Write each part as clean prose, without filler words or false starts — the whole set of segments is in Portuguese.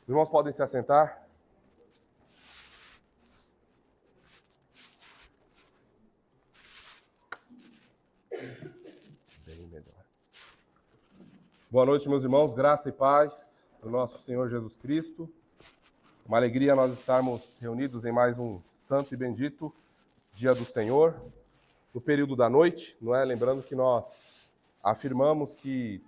Os irmãos podem se assentar. Bem melhor. Boa noite, meus irmãos. Graça e paz do nosso Senhor Jesus Cristo. Uma alegria nós estarmos reunidos em mais um santo e bendito dia do Senhor, no período da noite, não é? Lembrando que nós afirmamos que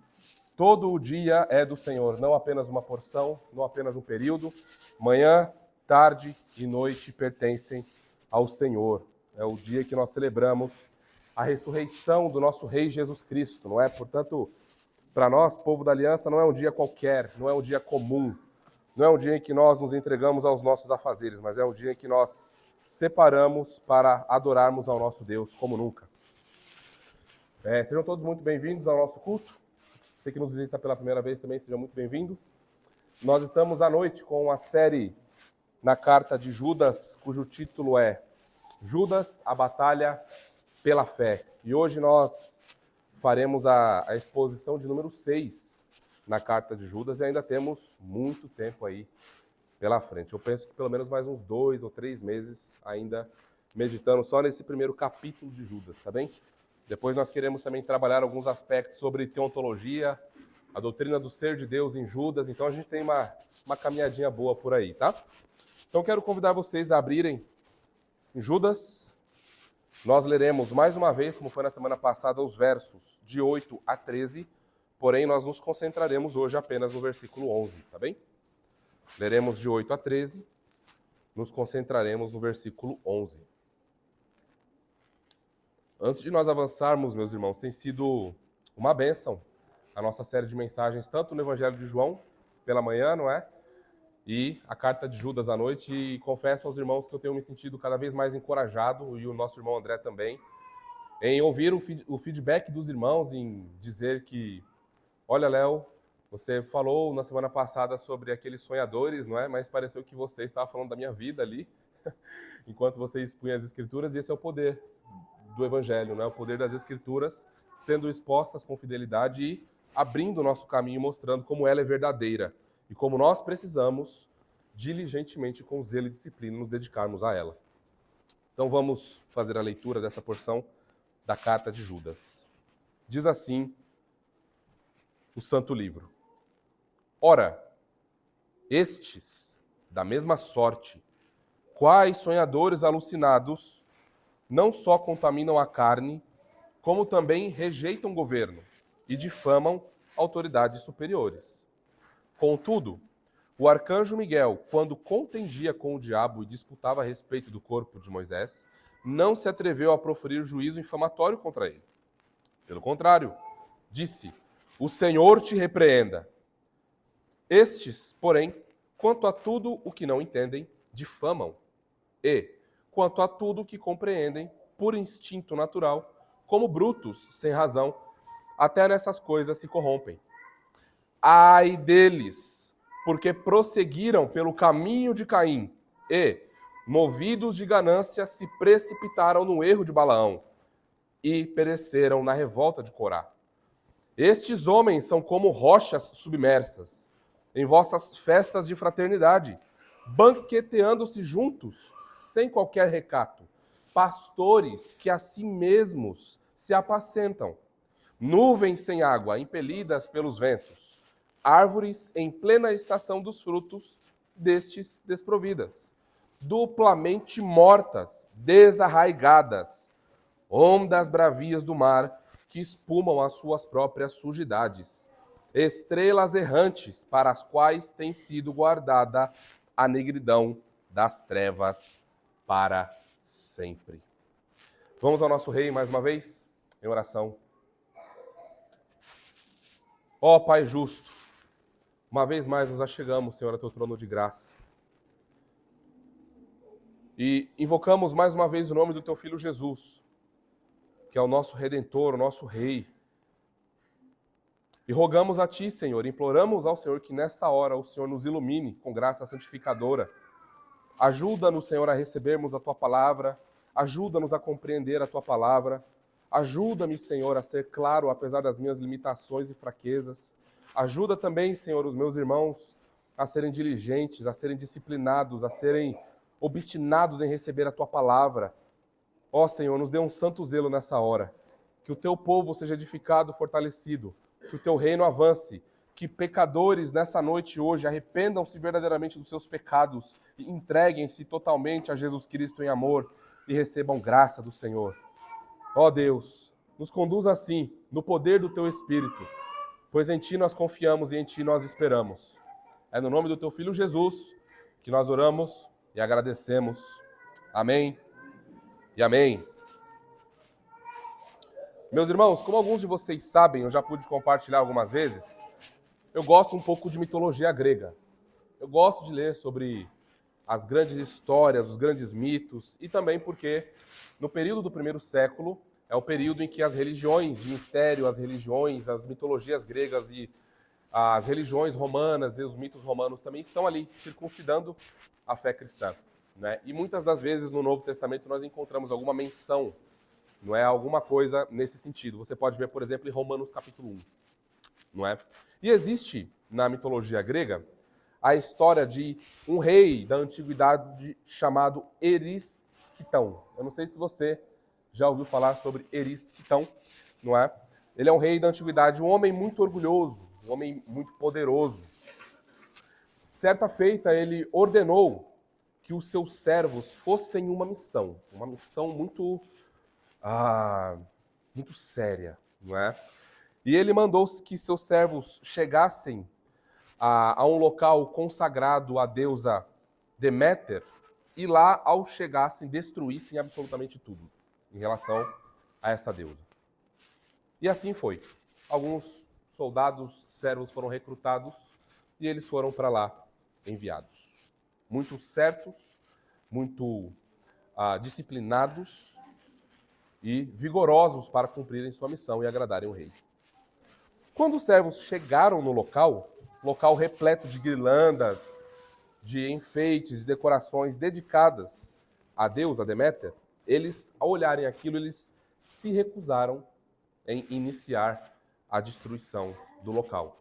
todo o dia é do Senhor, não apenas uma porção, não apenas um período. Manhã, tarde e noite pertencem ao Senhor. É o dia que nós celebramos a ressurreição do nosso Rei Jesus Cristo, não é? Portanto, para nós, povo da aliança, não é um dia qualquer, não é um dia comum, não é um dia em que nós nos entregamos aos nossos afazeres, mas é um dia em que nós separamos para adorarmos ao nosso Deus como nunca. Sejam todos muito bem-vindos ao nosso culto. Você que nos visita pela primeira vez também, seja muito bem-vindo. Nós estamos à noite com a série na carta de Judas, cujo título é Judas, a Batalha pela Fé. E hoje nós faremos a exposição de número 6 na carta de Judas e ainda temos muito tempo aí pela frente. Eu penso que pelo menos mais uns 2 ou 3 meses ainda meditando só nesse primeiro capítulo de Judas, tá bem? Depois nós queremos também trabalhar alguns aspectos sobre teontologia, a doutrina do ser de Deus em Judas. Então a gente tem uma caminhadinha boa por aí, tá? Então quero convidar vocês a abrirem em Judas. Nós leremos mais uma vez, como foi na semana passada, os versos de 8 a 13. Porém, nós nos concentraremos hoje apenas no versículo 11, tá bem? Leremos de 8 a 13. Nos concentraremos no versículo 11. Antes de nós avançarmos, meus irmãos, tem sido uma bênção a nossa série de mensagens, tanto no Evangelho de João, pela manhã, não é? E a carta de Judas à noite. E confesso aos irmãos que eu tenho me sentido cada vez mais encorajado, e o nosso irmão André também, em ouvir o feedback dos irmãos, em dizer que, olha, Léo, você falou na semana passada sobre aqueles sonhadores, não é? Mas pareceu que você estava falando da minha vida ali, enquanto você expunha as Escrituras, e esse é o poder do Evangelho, né? O poder das Escrituras sendo expostas com fidelidade e abrindo o nosso caminho, mostrando como ela é verdadeira e como nós precisamos diligentemente, com zelo e disciplina, nos dedicarmos a ela. Então vamos fazer a leitura dessa porção da carta de Judas. Diz assim o Santo Livro: Ora, estes, da mesma sorte, quais sonhadores alucinados, não só contaminam a carne, como também rejeitam governo e difamam autoridades superiores. Contudo, o arcanjo Miguel, quando contendia com o diabo e disputava a respeito do corpo de Moisés, não se atreveu a proferir juízo infamatório contra ele. Pelo contrário, disse: O Senhor te repreenda. Estes, porém, quanto a tudo o que não entendem, difamam. E, quanto a tudo o que compreendem, por instinto natural, como brutos, sem razão, até nessas coisas se corrompem. Ai deles, porque prosseguiram pelo caminho de Caim e, movidos de ganância, se precipitaram no erro de Balaão e pereceram na revolta de Corá. Estes homens são como rochas submersas em vossas festas de fraternidade, banqueteando-se juntos, sem qualquer recato, pastores que a si mesmos se apacentam, nuvens sem água, impelidas pelos ventos, árvores em plena estação dos frutos, destes desprovidas, duplamente mortas, desarraigadas, ondas bravias do mar que espumam as suas próprias sujidades, estrelas errantes para as quais tem sido guardada a negridão das trevas para sempre. Vamos ao nosso Rei mais uma vez, em oração. Ó Pai justo, uma vez mais nos achegamos, Senhor, a teu trono de graça. E invocamos mais uma vez o nome do teu Filho Jesus, que é o nosso Redentor, o nosso Rei. E rogamos a Ti, Senhor, imploramos ao Senhor que nessa hora o Senhor nos ilumine com graça santificadora. Ajuda-nos, Senhor, a recebermos a Tua palavra, ajuda-nos a compreender a Tua palavra, ajuda-me, Senhor, a ser claro apesar das minhas limitações e fraquezas. Ajuda também, Senhor, os meus irmãos a serem diligentes, a serem disciplinados, a serem obstinados em receber a tua palavra. Ó Senhor, nos dê um santo zelo nessa hora. Que o teu povo seja edificado, fortalecido. Que o teu reino avance. Que pecadores nessa noite hoje arrependam-se verdadeiramente dos seus pecados e entreguem-se totalmente a Jesus Cristo em amor e recebam graça do Senhor. Ó Deus, nos conduz assim, no poder do teu Espírito, pois em ti nós confiamos e em ti nós esperamos. É no nome do teu Filho Jesus que nós oramos e agradecemos. Amém e amém. Meus irmãos, como alguns de vocês sabem, eu já pude compartilhar algumas vezes, eu gosto um pouco de mitologia grega. Eu gosto de ler sobre as grandes histórias, os grandes mitos, e também porque no período do primeiro século é o período em que as religiões de mistério, as religiões, as mitologias gregas e as religiões romanas e os mitos romanos também estão ali, circuncidando a fé cristã, né? E muitas das vezes no Novo Testamento nós encontramos alguma menção, não é, alguma coisa nesse sentido. Você pode ver, por exemplo, em Romanos capítulo 1, não é? E existe na mitologia grega a história de um rei da antiguidade chamado Erisquitão. Eu não sei se você já ouviu falar sobre Erisquitão, não é? Ele é um rei da antiguidade, um homem muito orgulhoso, um homem muito poderoso. Certa feita, ele ordenou que os seus servos fossem uma missão muito séria, não é? E ele mandou que seus servos chegassem a um local consagrado à deusa Deméter e lá, ao chegassem, destruíssem absolutamente tudo em relação a essa deusa. E assim foi. Alguns soldados, servos foram recrutados e eles foram para lá enviados. Muito certos, muito disciplinados e vigorosos para cumprirem sua missão e agradarem o rei. Quando os servos chegaram no local repleto de guirlandas, de enfeites, de decorações dedicadas a deusa Deméter, eles, ao olharem aquilo, eles se recusaram em iniciar a destruição do local.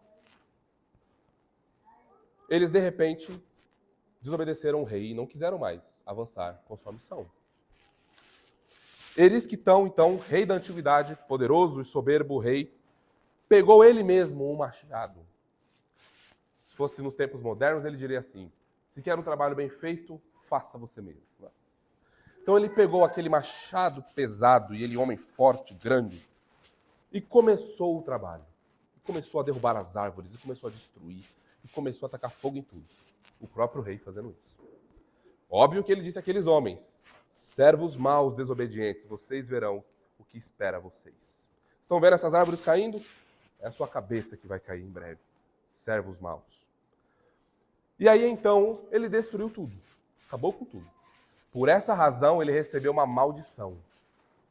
Eles, de repente, desobedeceram o rei e não quiseram mais avançar com sua missão. Erisquitão, então, rei da antiguidade, poderoso e soberbo rei, pegou ele mesmo um machado. Se fosse nos tempos modernos, ele diria assim: se quer um trabalho bem feito, faça você mesmo. Então ele pegou aquele machado pesado, e ele, homem forte, grande, e começou o trabalho. E começou a derrubar as árvores, e começou a destruir, e começou a tacar fogo em tudo. O próprio rei fazendo isso. Óbvio que ele disse àqueles homens: servos maus, desobedientes, vocês verão o que espera vocês. Estão vendo essas árvores caindo? É a sua cabeça que vai cair em breve. Servos maus. E aí então ele destruiu tudo. Acabou com tudo. Por essa razão ele recebeu uma maldição.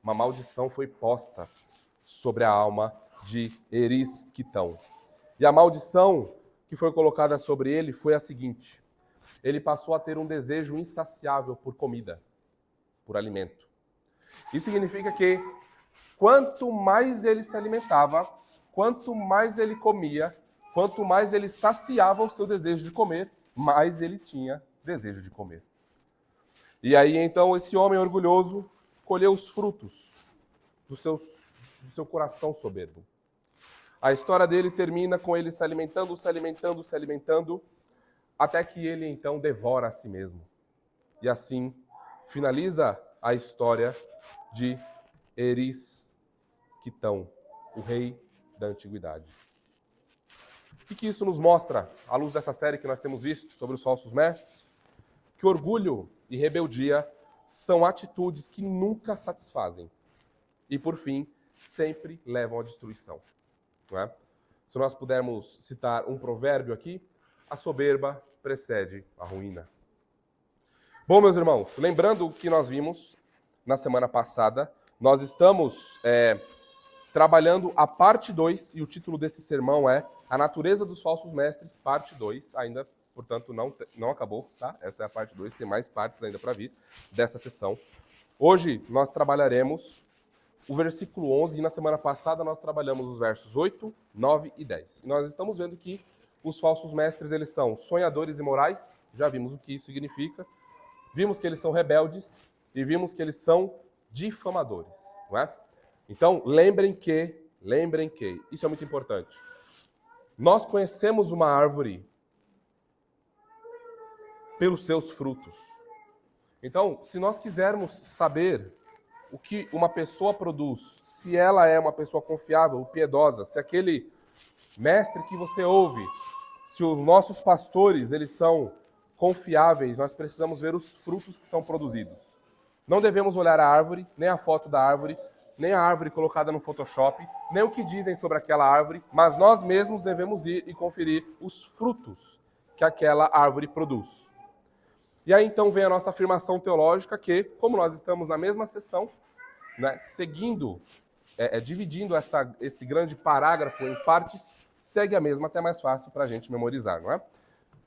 Uma maldição foi posta sobre a alma de Erisquitão. E a maldição que foi colocada sobre ele foi a seguinte: ele passou a ter um desejo insaciável por comida, por alimento. Isso significa que quanto mais ele se alimentava, quanto mais ele comia, quanto mais ele saciava o seu desejo de comer, mais ele tinha desejo de comer. E aí então esse homem orgulhoso colheu os frutos do seu coração soberbo. A história dele termina com ele se alimentando, até que ele então devora a si mesmo. E assim finaliza a história de Erisquitão, o rei da antiguidade. O que isso nos mostra, à luz dessa série que nós temos visto sobre os falsos mestres? Que orgulho e rebeldia são atitudes que nunca satisfazem e, por fim, sempre levam à destruição. Não é? Se nós pudermos citar um provérbio aqui, a soberba precede a ruína. Bom, meus irmãos, lembrando o que nós vimos na semana passada, nós estamos trabalhando a parte 2, e o título desse sermão é A Natureza dos Falsos Mestres, parte 2, ainda, portanto, não acabou, tá? Essa é a parte 2, tem mais partes ainda para vir dessa sessão. Hoje nós trabalharemos o versículo 11, e na semana passada nós trabalhamos os versos 8, 9 e 10. E nós estamos vendo que os falsos mestres, eles são sonhadores imorais, já vimos o que isso significa. Vimos que eles são rebeldes e vimos que eles são difamadores, não é? Então, lembrem que, isso é muito importante. Nós conhecemos uma árvore pelos seus frutos. Então, se nós quisermos saber o que uma pessoa produz, se ela é uma pessoa confiável, piedosa, se aquele mestre que você ouve, se os nossos pastores, eles são confiáveis, nós precisamos ver os frutos que são produzidos. Não devemos olhar a árvore, nem a foto da árvore, nem a árvore colocada no Photoshop, nem o que dizem sobre aquela árvore, mas nós mesmos devemos ir e conferir os frutos que aquela árvore produz. E aí então vem a nossa afirmação teológica que, como nós estamos na mesma sessão, né, seguindo, dividindo esse grande parágrafo em partes, segue a mesma, até mais fácil para a gente memorizar, não é?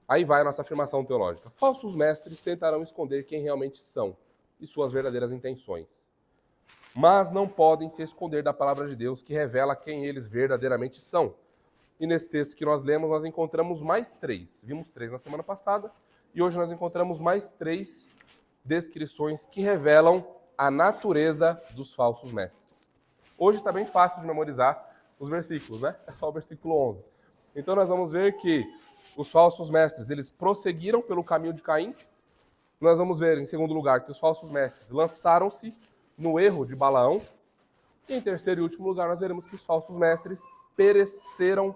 Aí vai a nossa afirmação teológica. Falsos mestres tentarão esconder quem realmente são e suas verdadeiras intenções, mas não podem se esconder da palavra de Deus, que revela quem eles verdadeiramente são. E nesse texto que nós lemos, nós encontramos mais 3. Vimos 3 na semana passada, e hoje nós encontramos mais 3 descrições que revelam a natureza dos falsos mestres. Hoje está bem fácil de memorizar os versículos, né? É só o versículo 11. Então nós vamos ver que os falsos mestres, eles prosseguiram pelo caminho de Caim. Nós vamos ver, em segundo lugar, que os falsos mestres lançaram-se no erro de Balaão. E em terceiro e último lugar, nós veremos que os falsos mestres pereceram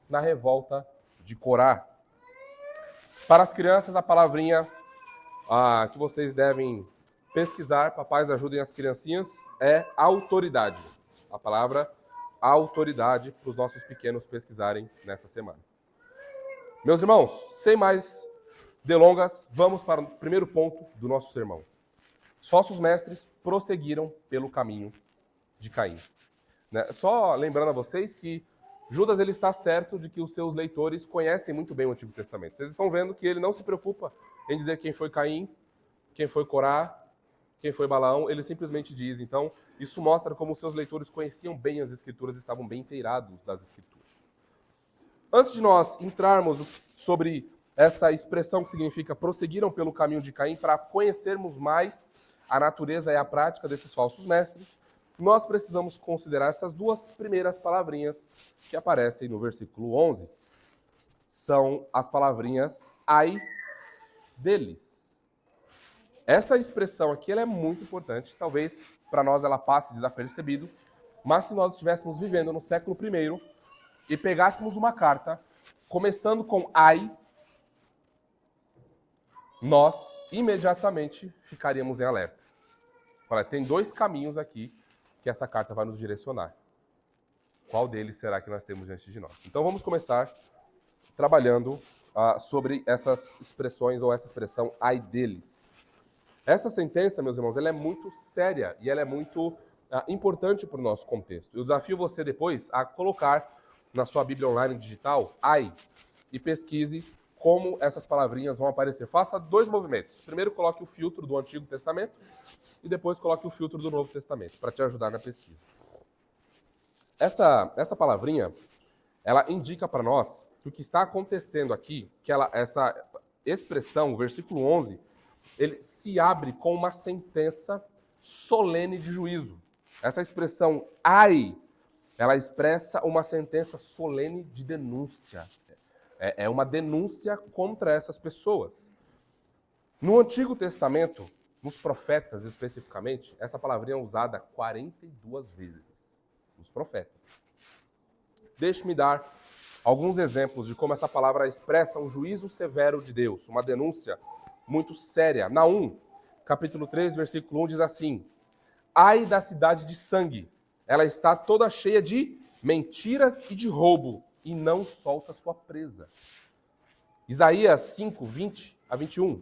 na revolta de Corá. Para as crianças, a palavrinha que vocês devem pesquisar, papais ajudem as criancinhas, é autoridade. A palavra autoridade para os nossos pequenos pesquisarem nessa semana. Meus irmãos, sem mais delongas, vamos para o primeiro ponto do nosso sermão. Os falsos mestres prosseguiram pelo caminho de Caim. Né? Só lembrando a vocês que Judas ele está certo de que os seus leitores conhecem muito bem o Antigo Testamento. Vocês estão vendo que ele não se preocupa em dizer quem foi Caim, quem foi Corá, quem foi Balaão, ele simplesmente diz. Então, isso mostra como os seus leitores conheciam bem as Escrituras e estavam bem inteirados das Escrituras. Antes de nós entrarmos sobre essa expressão que significa prosseguiram pelo caminho de Caim, para conhecermos mais a natureza e a prática desses falsos mestres, nós precisamos considerar essas 2 primeiras palavrinhas que aparecem no versículo 11. São as palavrinhas ai deles. Essa expressão aqui ela é muito importante, talvez para nós ela passe desapercebido, mas se nós estivéssemos vivendo no século I e pegássemos uma carta, começando com ai, nós imediatamente ficaríamos em alerta. Olha, tem 2 caminhos aqui que essa carta vai nos direcionar. Qual deles será que nós temos diante de nós? Então vamos começar trabalhando sobre essas expressões ou essa expressão ai deles. Essa sentença, meus irmãos, ela é muito séria e ela é muito importante para o nosso contexto. Eu desafio você depois a colocar na sua Bíblia online digital ai e pesquise como essas palavrinhas vão aparecer. Faça 2 movimentos. Primeiro coloque o filtro do Antigo Testamento e depois coloque o filtro do Novo Testamento para te ajudar na pesquisa. Essa palavrinha, ela indica para nós que o que está acontecendo aqui, que essa expressão, o versículo 11, ele se abre com uma sentença solene de juízo. Essa expressão ai, ela expressa uma sentença solene de denúncia. É uma denúncia contra essas pessoas. No Antigo Testamento, nos profetas especificamente, essa palavrinha é usada 42 vezes. Nos profetas. Deixe-me dar alguns exemplos de como essa palavra expressa um juízo severo de Deus, uma denúncia muito séria. Naum, capítulo 3, versículo 1, diz assim: ai da cidade de sangue, ela está toda cheia de mentiras e de roubo, e não solta sua presa. Isaías 5, 20 a 21.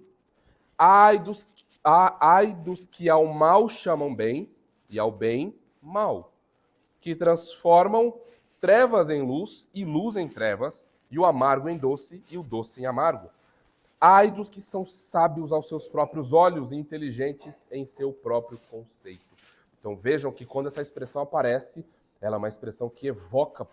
Ai dos que ao mal chamam bem, e ao bem mal, que transformam trevas em luz e luz em trevas, e o amargo em doce e o doce em amargo. Ai dos que são sábios aos seus próprios olhos e inteligentes em seu próprio conceito. Então vejam que quando essa expressão aparece, ela é uma expressão que evoca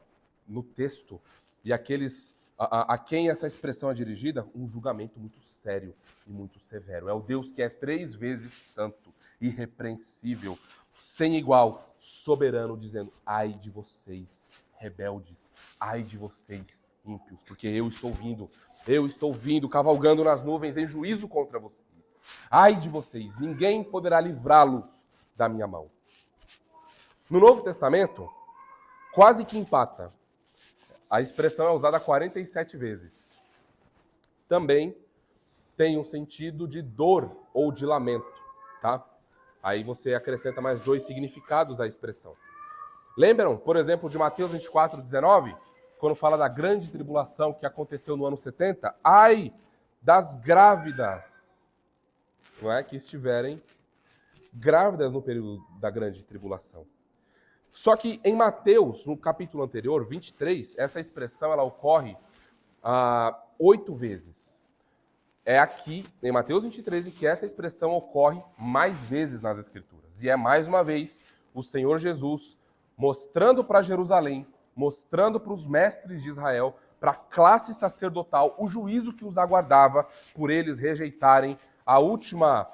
no texto, e aqueles a quem essa expressão é dirigida? Um julgamento muito sério e muito severo. É o Deus que é 3 vezes santo, irrepreensível, sem igual, soberano, dizendo: ai de vocês, rebeldes, ai de vocês, ímpios, porque eu estou vindo, cavalgando nas nuvens em juízo contra vocês. Ai de vocês, ninguém poderá livrá-los da minha mão. No Novo Testamento, quase que empata. A expressão é usada 47 vezes. Também tem um sentido de dor ou de lamento, tá? Aí você acrescenta mais 2 significados à expressão. Lembram, por exemplo, de Mateus 24, 19? Quando fala da grande tribulação que aconteceu no ano 70? Ai das grávidas, não é? Que estiverem grávidas no período da grande tribulação. Só que em Mateus, no capítulo anterior, 23, essa expressão ela ocorre 8 vezes. É aqui, em Mateus 23, que essa expressão ocorre mais vezes nas Escrituras. E é mais uma vez o Senhor Jesus mostrando para Jerusalém, mostrando para os mestres de Israel, para a classe sacerdotal, o juízo que os aguardava por eles rejeitarem a última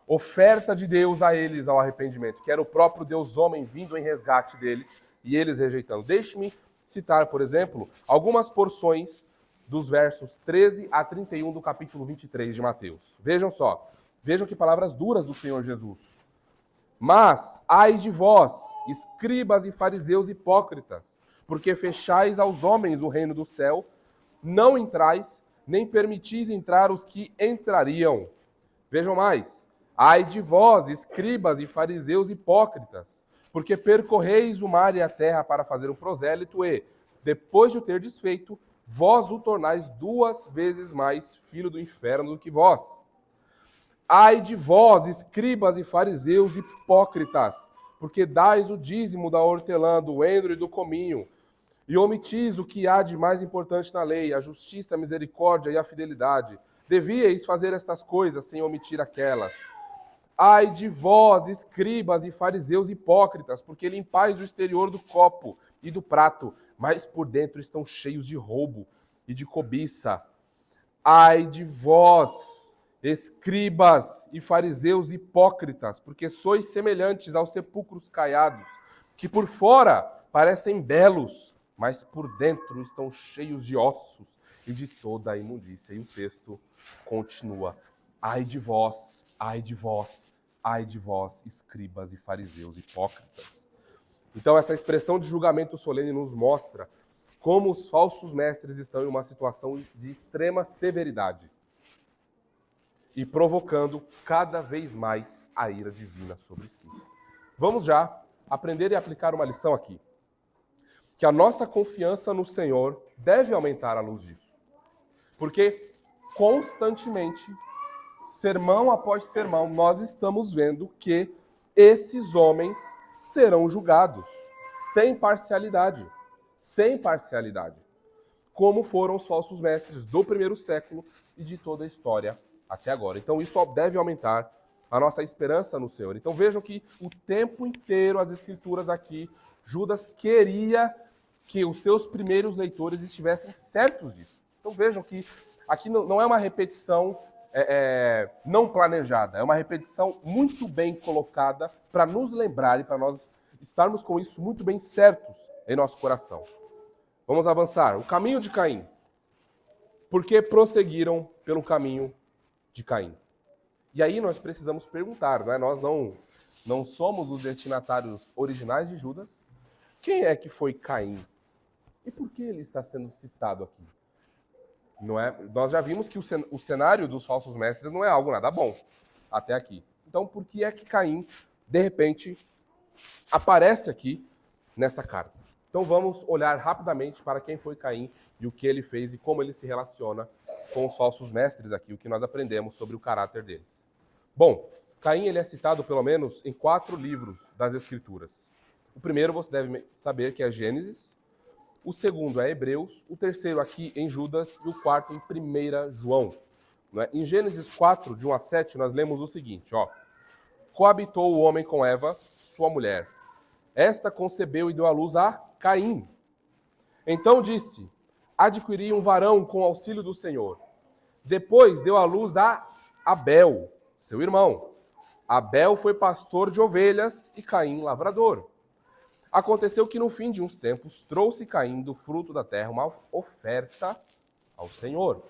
oferta de Deus a eles ao arrependimento, que era o próprio Deus homem vindo em resgate deles e eles rejeitando. Deixe-me citar, por exemplo, algumas porções dos versos 13 a 31 do capítulo 23 de Mateus. Vejam só, vejam que palavras duras do Senhor Jesus. Mas, ai de vós, escribas e fariseus hipócritas, porque fechais aos homens o reino do céu, não entrais, nem permitis entrar os que entrariam. Vejam mais. Ai de vós, escribas e fariseus hipócritas, porque percorreis o mar e a terra para fazer um prosélito e, depois de o ter desfeito, vós o tornais 2 vezes mais filho do inferno do que vós. Ai de vós, escribas e fariseus hipócritas, porque dais o dízimo da hortelã, do endro e do cominho, e omitis o que há de mais importante na lei, a justiça, a misericórdia e a fidelidade. Devíeis fazer estas coisas sem omitir aquelas. Ai de vós, escribas e fariseus hipócritas, porque limpais o exterior do copo e do prato, mas por dentro estão cheios de roubo e de cobiça. Ai de vós, escribas e fariseus hipócritas, porque sois semelhantes aos sepulcros caiados, que por fora parecem belos, mas por dentro estão cheios de ossos e de toda a imundícia. E o texto continua. Ai de vós, ai de vós, ai de vós, escribas e fariseus hipócritas. Então essa expressão de julgamento solene nos mostra como os falsos mestres estão em uma situação de extrema severidade e provocando cada vez mais a ira divina sobre si. Vamos já aprender e aplicar uma lição aqui. Que a nossa confiança no Senhor deve aumentar à luz disso. Porque constantemente, sermão após sermão, nós estamos vendo que esses homens serão julgados sem parcialidade. Sem parcialidade. Como foram os falsos mestres do primeiro século e de toda a história até agora. Então isso deve aumentar a nossa esperança no Senhor. Então vejam que o tempo inteiro as Escrituras aqui, Judas queria que os seus primeiros leitores estivessem certos disso. Então vejam que aqui não é uma repetição não planejada, é uma repetição muito bem colocada para nos lembrar e para nós estarmos com isso muito bem certos em nosso coração. Vamos avançar. O caminho de Caim. Por que prosseguiram pelo caminho de Caim? E aí nós precisamos perguntar, não é? Nós não somos os destinatários originais de Judas. Quem é que foi Caim? E por que ele está sendo citado aqui? Não é? Nós já vimos que o cenário dos falsos mestres não é algo nada bom até aqui. Então, por que é que Caim, de repente, aparece aqui nessa carta? Então, vamos olhar rapidamente para quem foi Caim e o que ele fez e como ele se relaciona com os falsos mestres aqui, o que nós aprendemos sobre o caráter deles. Bom, Caim ele é citado pelo menos em 4 livros das Escrituras. O primeiro você deve saber que é Gênesis, o segundo é Hebreus, o terceiro aqui em Judas e o quarto em 1 João. Em Gênesis 4, de 1 a 7, nós lemos o seguinte, ó. Coabitou o homem com Eva, sua mulher. Esta concebeu e deu à luz a Caim. Então disse, adquirir um varão com auxílio do Senhor. Depois deu à luz a Abel, seu irmão. Abel foi pastor de ovelhas e Caim lavrador. Aconteceu que no fim de uns tempos trouxe Caim do fruto da terra uma oferta ao Senhor.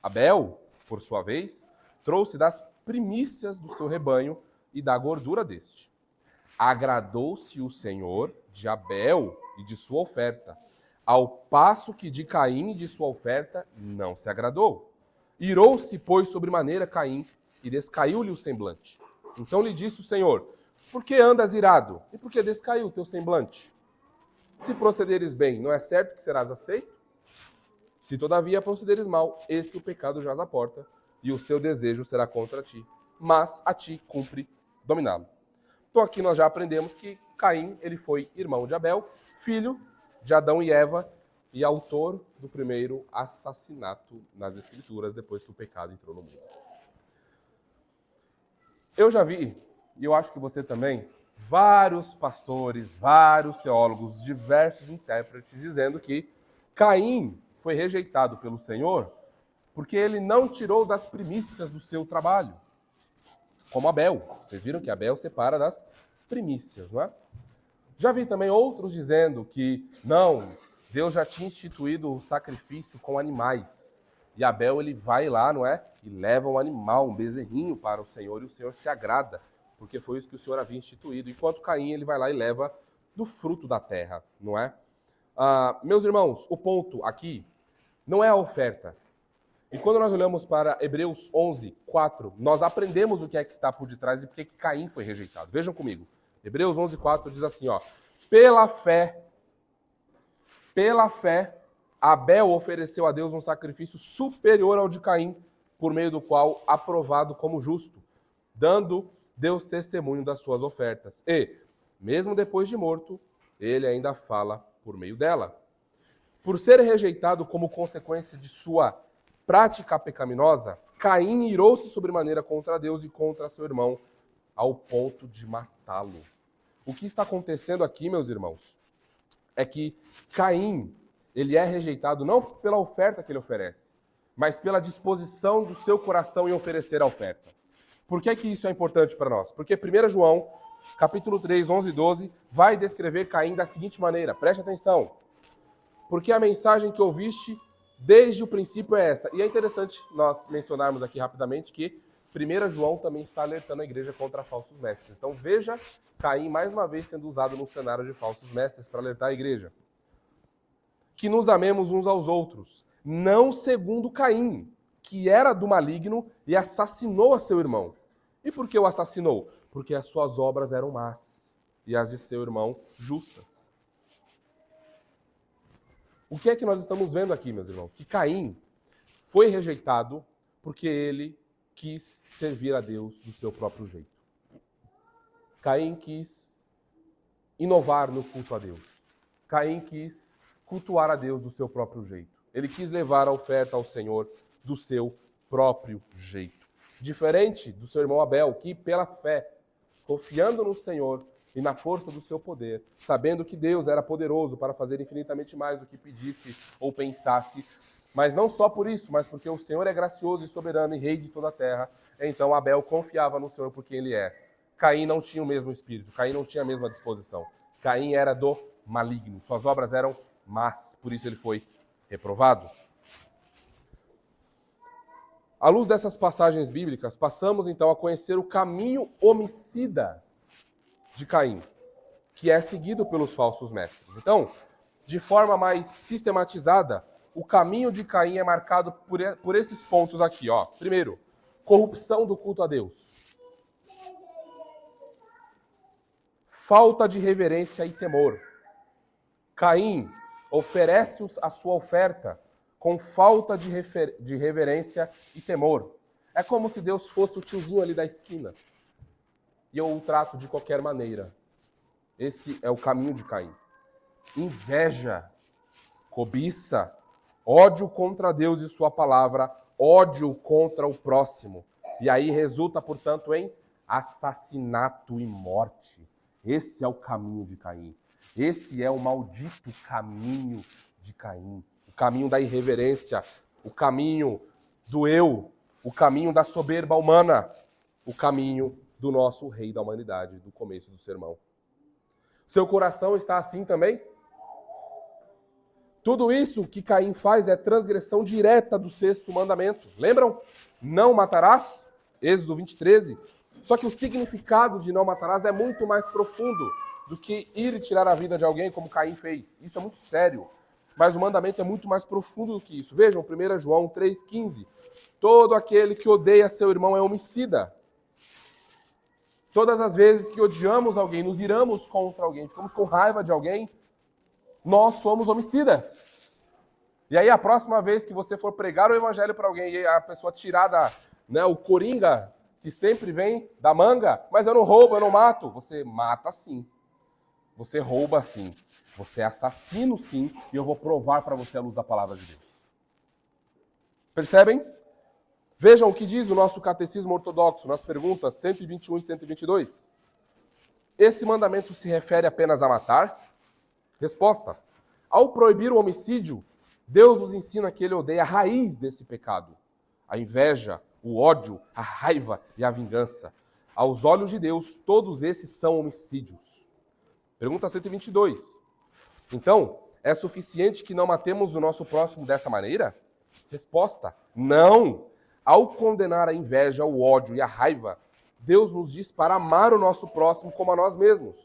Abel, por sua vez, trouxe das primícias do seu rebanho e da gordura deste. Agradou-se o Senhor de Abel e de sua oferta, ao passo que de Caim e de sua oferta não se agradou. Irou-se, pois, sobremaneira Caim, e descaiu-lhe o semblante. Então lhe disse o Senhor: por que andas irado? E por que descaiu o teu semblante? Se procederes bem, não é certo que serás aceito? Se todavia procederes mal, eis que o pecado jaz à porta, e o seu desejo será contra ti, mas a ti cumpre dominá-lo. Então aqui nós já aprendemos que Caim, ele foi irmão de Abel, filho de Adão e Eva, e autor do primeiro assassinato nas Escrituras, depois que o pecado entrou no mundo. Eu já vi, e eu acho que você também, vários pastores, vários teólogos, diversos intérpretes, dizendo que Caim foi rejeitado pelo Senhor porque ele não tirou das primícias do seu trabalho, como Abel. Vocês viram que Abel separa das primícias, não é? Já vi também outros dizendo que não, Deus já tinha instituído o sacrifício com animais. E Abel, ele vai lá, não é? E leva um animal, um bezerrinho para o Senhor, e o Senhor se agrada, porque foi isso que o Senhor havia instituído. Enquanto Caim, ele vai lá e leva do fruto da terra, não é? Meus irmãos, o ponto aqui não é a oferta. E quando nós olhamos para Hebreus 11, 4, nós aprendemos o que é que está por detrás e por que Caim foi rejeitado. Vejam comigo. Hebreus 11, 4 diz assim, ó: pela fé, Abel ofereceu a Deus um sacrifício superior ao de Caim, por meio do qual aprovado como justo, dando Deus testemunho das suas ofertas. E, mesmo depois de morto, ele ainda fala por meio dela. Por ser rejeitado como consequência de sua prática pecaminosa, Caim irou-se sobremaneira contra Deus e contra seu irmão, ao ponto de matá-lo. O que está acontecendo aqui, meus irmãos, é que Caim, ele é rejeitado não pela oferta que ele oferece, mas pela disposição do seu coração em oferecer a oferta. Por que isso é importante para nós? Porque 1 João, capítulo 3, 11 e 12, vai descrever Caim da seguinte maneira, preste atenção. Porque a mensagem que ouviste desde o princípio é esta. E é interessante nós mencionarmos aqui rapidamente que 1 João também está alertando a igreja contra falsos mestres. Então veja Caim mais uma vez sendo usado num cenário de falsos mestres para alertar a igreja. Que nos amemos uns aos outros, não segundo Caim, que era do maligno e assassinou a seu irmão. E por que o assassinou? Porque as suas obras eram más e as de seu irmão justas. O que é que nós estamos vendo aqui, meus irmãos? Que Caim foi rejeitado porque ele quis servir a Deus do seu próprio jeito. Caim quis inovar no culto a Deus. Caim quis cultuar a Deus do seu próprio jeito. Ele quis levar a oferta ao Senhor do seu próprio jeito. Diferente do seu irmão Abel, que pela fé, confiando no Senhor e na força do seu poder, sabendo que Deus era poderoso para fazer infinitamente mais do que pedisse ou pensasse, mas não só por isso, mas porque o Senhor é gracioso e soberano e rei de toda a terra, então Abel confiava no Senhor por quem ele é. Caim não tinha o mesmo espírito, Caim não tinha a mesma disposição. Caim era do maligno, suas obras eram más, por isso ele foi reprovado. À luz dessas passagens bíblicas, passamos então a conhecer o caminho homicida de Caim, que é seguido pelos falsos mestres. Então, de forma mais sistematizada, o caminho de Caim é marcado por esses pontos aqui, ó. Primeiro, corrupção do culto a Deus. Falta de reverência e temor. Caim oferece a sua oferta com falta de reverência e temor. É como se Deus fosse o tiozinho ali da esquina. E eu o trato de qualquer maneira. Esse é o caminho de Caim. Inveja, cobiça, ódio contra Deus e sua palavra, ódio contra o próximo. E aí resulta, portanto, em assassinato e morte. Esse é o caminho de Caim. Esse é o maldito caminho de Caim. O caminho da irreverência, o caminho do eu, o caminho da soberba humana, o caminho do nosso rei da humanidade, do começo do sermão. Seu coração está assim também? Tudo isso que Caim faz é transgressão direta do 6º mandamento. Lembram? Não matarás? Êxodo 20:13. Só que o significado de não matarás é muito mais profundo do que ir e tirar a vida de alguém como Caim fez. Isso é muito sério. Mas o mandamento é muito mais profundo do que isso. Vejam, 1 João 3,15. Todo aquele que odeia seu irmão é homicida. Todas as vezes que odiamos alguém, nos iramos contra alguém, ficamos com raiva de alguém, nós somos homicidas. E aí a próxima vez que você for pregar o evangelho para alguém e a pessoa tirar o coringa que sempre vem da manga, mas eu não roubo, eu não mato. Você mata sim. Você rouba sim. Você é assassino sim. E eu vou provar para você a luz da palavra de Deus. Percebem? Vejam o que diz o nosso catecismo ortodoxo nas perguntas 121 e 122. Esse mandamento se refere apenas a matar? Resposta. Ao proibir o homicídio, Deus nos ensina que ele odeia a raiz desse pecado. A inveja, o ódio, a raiva e a vingança. Aos olhos de Deus, todos esses são homicídios. Pergunta 122. Então, é suficiente que não matemos o nosso próximo dessa maneira? Resposta. Não. Ao condenar a inveja, o ódio e a raiva, Deus nos diz para amar o nosso próximo como a nós mesmos,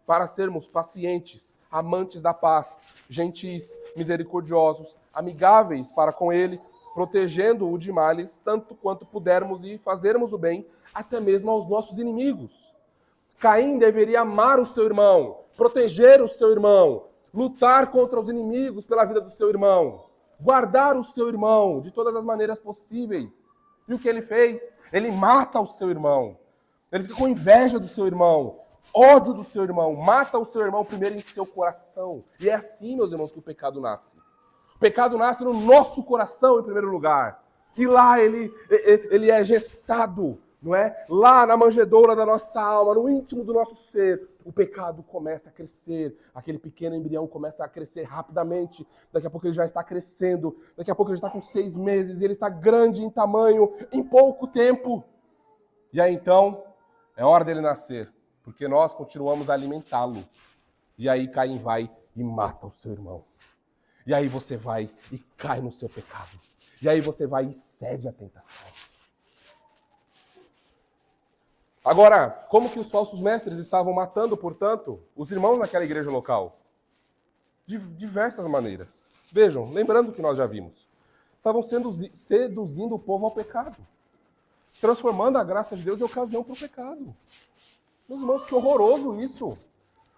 para sermos pacientes, amantes da paz, gentis, misericordiosos, amigáveis para com ele, protegendo-o de males, tanto quanto pudermos e fazermos o bem, até mesmo aos nossos inimigos. Caim deveria amar o seu irmão, proteger o seu irmão, lutar contra os inimigos pela vida do seu irmão, guardar o seu irmão de todas as maneiras possíveis. E o que ele fez? Ele mata o seu irmão. Ele fica com inveja do seu irmão, ódio do seu irmão, mata o seu irmão primeiro em seu coração. E é assim, meus irmãos, que o pecado nasce. O pecado nasce no nosso coração, em primeiro lugar. E lá ele é gestado, não é? Lá na manjedoura da nossa alma, no íntimo do nosso ser, o pecado começa a crescer. Aquele pequeno embrião começa a crescer rapidamente. Daqui a pouco ele já está crescendo. Daqui a pouco ele está com 6 meses. E ele está grande em tamanho em pouco tempo. E aí então, é hora dele nascer. Porque nós continuamos a alimentá-lo. E aí Caim vai e mata o seu irmão. E aí você vai e cai no seu pecado. E aí você vai e cede à tentação. Agora, como que os falsos mestres estavam matando, portanto, os irmãos naquela igreja local? De diversas maneiras. Vejam, lembrando o que nós já vimos. Estavam seduzindo o povo ao pecado. Transformando a graça de Deus em ocasião para o pecado. Meus irmãos, que horroroso isso!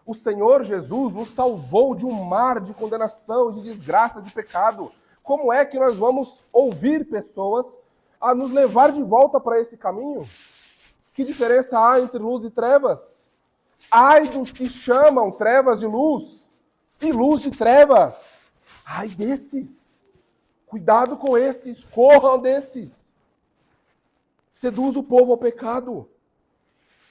O Senhor Jesus nos salvou de um mar de condenação, de desgraça, de pecado. Como é que nós vamos ouvir pessoas a nos levar de volta para esse caminho? Que diferença há entre luz e trevas? Ai dos que chamam trevas de luz e luz de trevas. Ai desses. Cuidado com esses, corram desses. Seduz o povo ao pecado.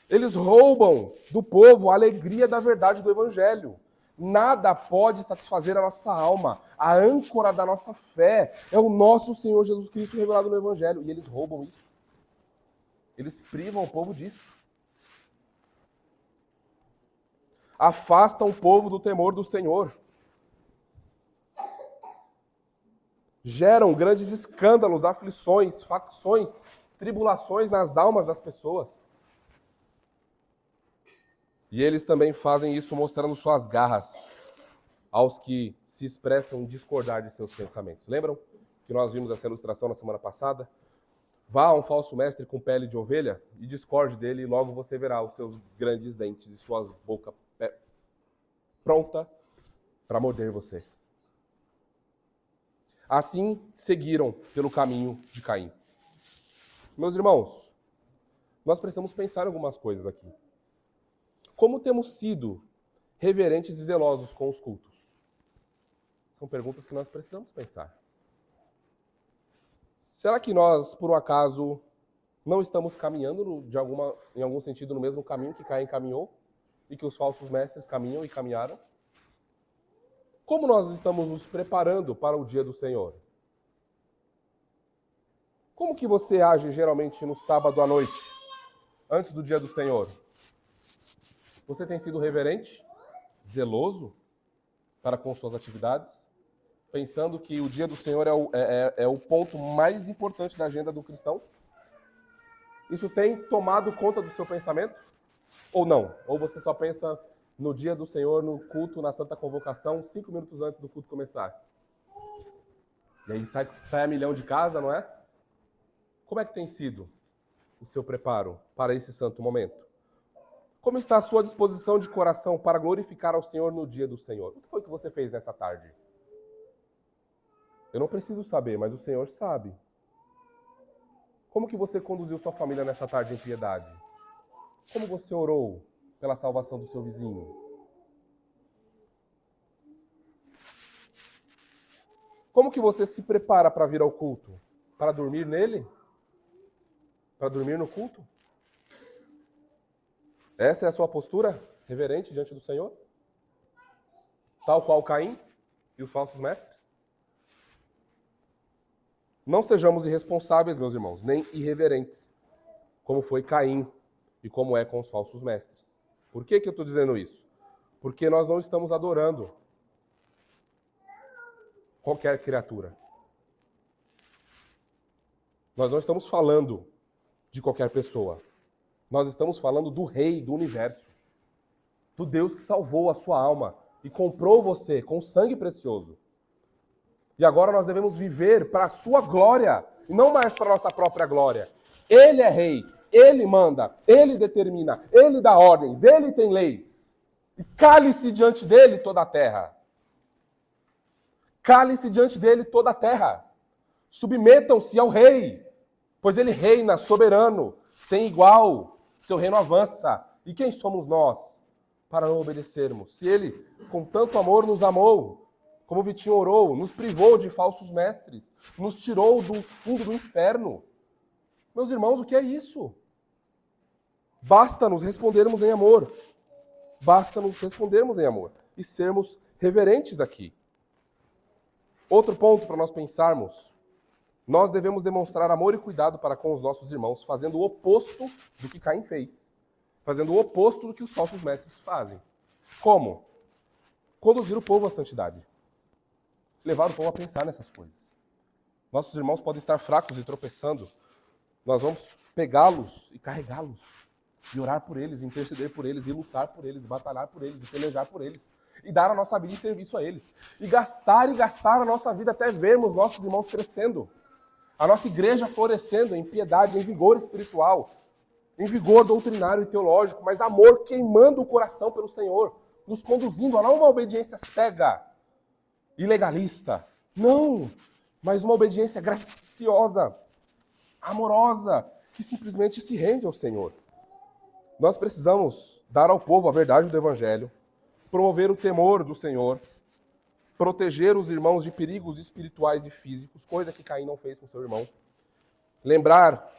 Eles roubam do povo a alegria da verdade do Evangelho. Nada pode satisfazer a nossa alma. A âncora da nossa fé é o nosso Senhor Jesus Cristo revelado no Evangelho. E eles roubam isso. Eles privam o povo disso. Afastam o povo do temor do Senhor. Geram grandes escândalos, aflições, facções, tribulações nas almas das pessoas. E eles também fazem isso mostrando suas garras aos que se expressam em discordar de seus pensamentos. Lembram que nós vimos essa ilustração na semana passada? Vá a um falso mestre com pele de ovelha e discorde dele, e logo você verá os seus grandes dentes e sua boca pronta para morder você. Assim seguiram pelo caminho de Caim. Meus irmãos, nós precisamos pensar em algumas coisas aqui. Como temos sido reverentes e zelosos com os cultos? São perguntas que nós precisamos pensar. Será que nós, por um acaso, não estamos caminhando em algum sentido no mesmo caminho que Caim caminhou e que os falsos mestres caminham e caminharam? Como nós estamos nos preparando para o dia do Senhor? Como que você age geralmente no sábado à noite, antes do dia do Senhor? Você tem sido reverente, zeloso para com suas atividades, pensando que o dia do Senhor é o ponto mais importante da agenda do cristão? Isso tem tomado conta do seu pensamento? Ou não? Ou você só pensa no dia do Senhor, no culto, na Santa Convocação, 5 minutos antes do culto começar? E aí sai a milhão de casa, não é? Como é que tem sido o seu preparo para esse santo momento? Como está a sua disposição de coração para glorificar ao Senhor no dia do Senhor? O que foi que você fez nessa tarde? Eu não preciso saber, mas o Senhor sabe. Como que você conduziu sua família nessa tarde em piedade? Como você orou pela salvação do seu vizinho? Como que você se prepara para vir ao culto? Para dormir nele? Para dormir no culto? Essa é a sua postura reverente diante do Senhor? Tal qual Caim e os falsos mestres? Não sejamos irresponsáveis, meus irmãos, nem irreverentes, como foi Caim e como é com os falsos mestres. Por que eu estou dizendo isso? Porque nós não estamos adorando qualquer criatura. Nós não estamos falando de qualquer pessoa. Nós estamos falando do Rei do Universo, do Deus que salvou a sua alma e comprou você com sangue precioso. E agora nós devemos viver para a sua glória, e não mais para a nossa própria glória. Ele é Rei, Ele manda, Ele determina, Ele dá ordens, Ele tem leis. E cale-se diante dele toda a terra. Cale-se diante dele toda a terra. Submetam-se ao Rei, pois Ele reina soberano, sem igual. Seu reino avança. E quem somos nós para não obedecermos? Se Ele, com tanto amor, nos amou, como o Vitinho orou, nos privou de falsos mestres, nos tirou do fundo do inferno. Meus irmãos, o que é isso? Basta nos respondermos em amor. Basta nos respondermos em amor e sermos reverentes aqui. Outro ponto para nós pensarmos: nós devemos demonstrar amor e cuidado para com os nossos irmãos, fazendo o oposto do que Caim fez. Fazendo o oposto do que os falsos mestres fazem. Como? Conduzir o povo à santidade. Levar o povo a pensar nessas coisas. Nossos irmãos podem estar fracos e tropeçando. Nós vamos pegá-los e carregá-los. E orar por eles, interceder por eles, e lutar por eles, batalhar por eles, e pelejar por eles. E dar a nossa vida em serviço a eles. E gastar a nossa vida até vermos nossos irmãos crescendo. A nossa igreja florescendo em piedade, em vigor espiritual, em vigor doutrinário e teológico, mas amor queimando o coração pelo Senhor, nos conduzindo a não uma obediência cega e legalista. Não, mas uma obediência graciosa, amorosa, que simplesmente se rende ao Senhor. Nós precisamos dar ao povo a verdade do Evangelho, promover o temor do Senhor, proteger os irmãos de perigos espirituais e físicos, coisa que Caim não fez com seu irmão. Lembrar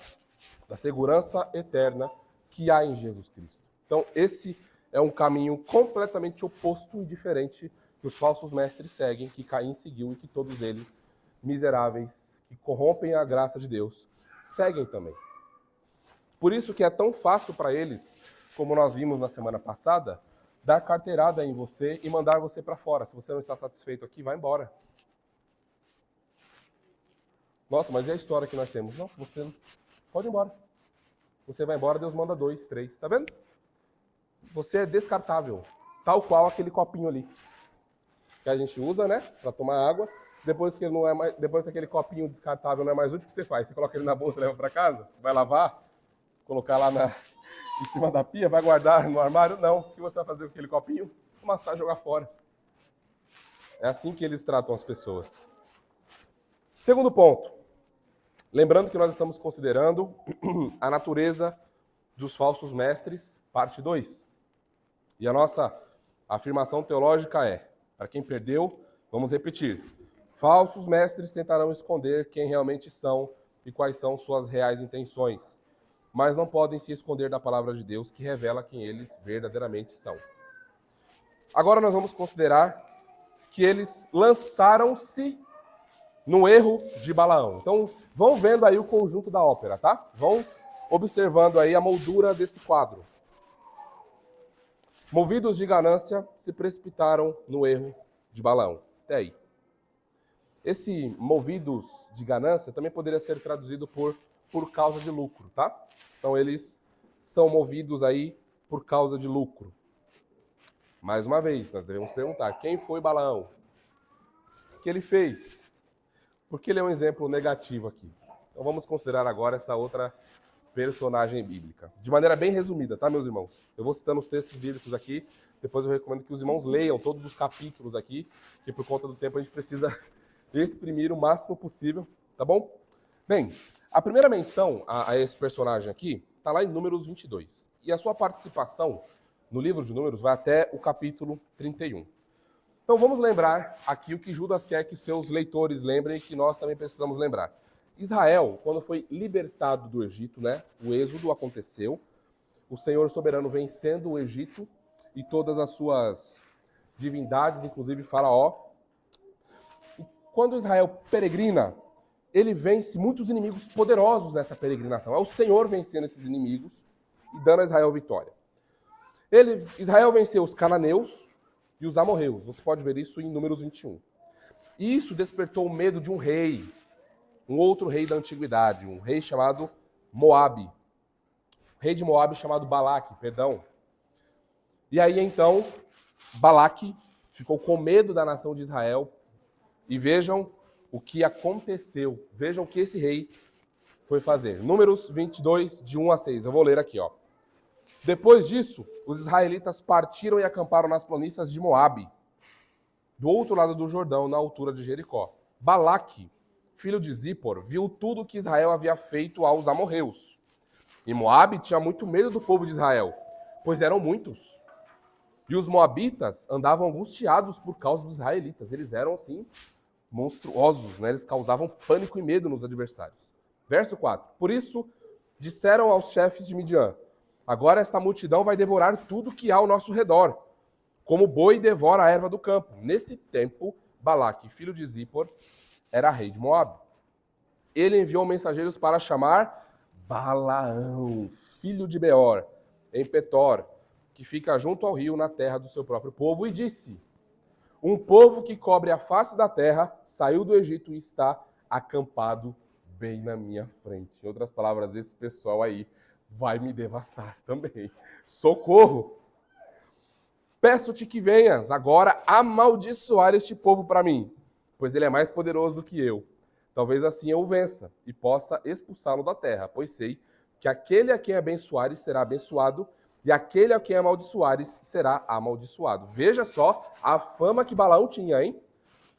da segurança eterna que há em Jesus Cristo. Então, esse é um caminho completamente oposto e diferente que os falsos mestres seguem, que Caim seguiu e que todos eles, miseráveis, que corrompem a graça de Deus, seguem também. Por isso que é tão fácil para eles, como nós vimos na semana passada, dar carteirada em você e mandar você para fora. Se você não está satisfeito aqui, vai embora. Nossa, mas e a história que nós temos? Nossa, você pode ir embora. Você vai embora, Deus manda 2, 3. Tá vendo? Você é descartável. Tal qual aquele copinho ali. Que a gente usa, né? Para tomar água. Depois que aquele copinho descartável não é mais útil, o que você faz? Você coloca ele na bolsa e leva para casa? Vai lavar? Colocar lá em cima da pia? Vai guardar no armário? Não. O que você vai fazer com aquele copinho? Amassar e jogar fora. É assim que eles tratam as pessoas. Segundo ponto. Lembrando que nós estamos considerando a natureza dos falsos mestres, parte 2. E a nossa afirmação teológica é, para quem perdeu, vamos repetir. Falsos mestres tentarão esconder quem realmente são e quais são suas reais intenções, mas não podem se esconder da palavra de Deus, que revela quem eles verdadeiramente são. Agora nós vamos considerar que eles lançaram-se no erro de Balaão. Então, vão vendo aí o conjunto da ópera, tá? Vão observando aí a moldura desse quadro. Movidos de ganância, se precipitaram no erro de Balaão. Até aí. Esse movidos de ganância também poderia ser traduzido por causa de lucro, tá? Então, eles são movidos aí por causa de lucro. Mais uma vez, nós devemos perguntar, quem foi Balaão? O que ele fez? Porque ele é um exemplo negativo aqui. Então vamos considerar agora essa outra personagem bíblica. De maneira bem resumida, tá, meus irmãos? Eu vou citando os textos bíblicos aqui, depois eu recomendo que os irmãos leiam todos os capítulos aqui, que por conta do tempo a gente precisa exprimir o máximo possível, tá bom? Bem, a primeira menção a esse personagem aqui está lá em Números 22. E a sua participação no livro de Números vai até o capítulo 31. Então vamos lembrar aqui o que Judas quer que seus leitores lembrem e que nós também precisamos lembrar. Israel, quando foi libertado do Egito, né, o êxodo aconteceu, o Senhor soberano vencendo o Egito e todas as suas divindades, inclusive Faraó. E quando Israel peregrina, ele vence muitos inimigos poderosos nessa peregrinação. É o Senhor vencendo esses inimigos e dando a Israel vitória. Israel venceu os cananeus e os amorreus. Você pode ver isso em Números 21. E isso despertou o medo de um rei, um outro rei da antiguidade, um rei chamado Moabe. Rei de Moabe chamado Balaque, perdão. E aí então, Balaque ficou com medo da nação de Israel. E vejam o que aconteceu. Vejam o que esse rei foi fazer. Números 22, de 1 a 6. Eu vou ler aqui, ó. Depois disso, os israelitas partiram e acamparam nas planícies de Moabe, do outro lado do Jordão, na altura de Jericó. Balaque, filho de Zippor, viu tudo que Israel havia feito aos amorreus. E Moabe tinha muito medo do povo de Israel, pois eram muitos. E os moabitas andavam angustiados por causa dos israelitas. Eles eram, assim, monstruosos, né? Eles causavam pânico e medo nos adversários. Verso 4. Por isso, disseram aos chefes de Midian: agora esta multidão vai devorar tudo que há ao nosso redor, como o boi devora a erva do campo. Nesse tempo, Balaque, filho de Zippor, era rei de Moabe. Ele enviou mensageiros para chamar Balaão, filho de Beor, em Petor, que fica junto ao rio, na terra do seu próprio povo, e disse: um povo que cobre a face da terra saiu do Egito e está acampado bem na minha frente. Em outras palavras, esse pessoal aí vai me devastar também. Socorro! Peço-te que venhas agora amaldiçoar este povo para mim, pois ele é mais poderoso do que eu. Talvez assim eu o vença e possa expulsá-lo da terra, pois sei que aquele a quem abençoares será abençoado e aquele a quem amaldiçoares será amaldiçoado. Veja só a fama que Balaão tinha, hein?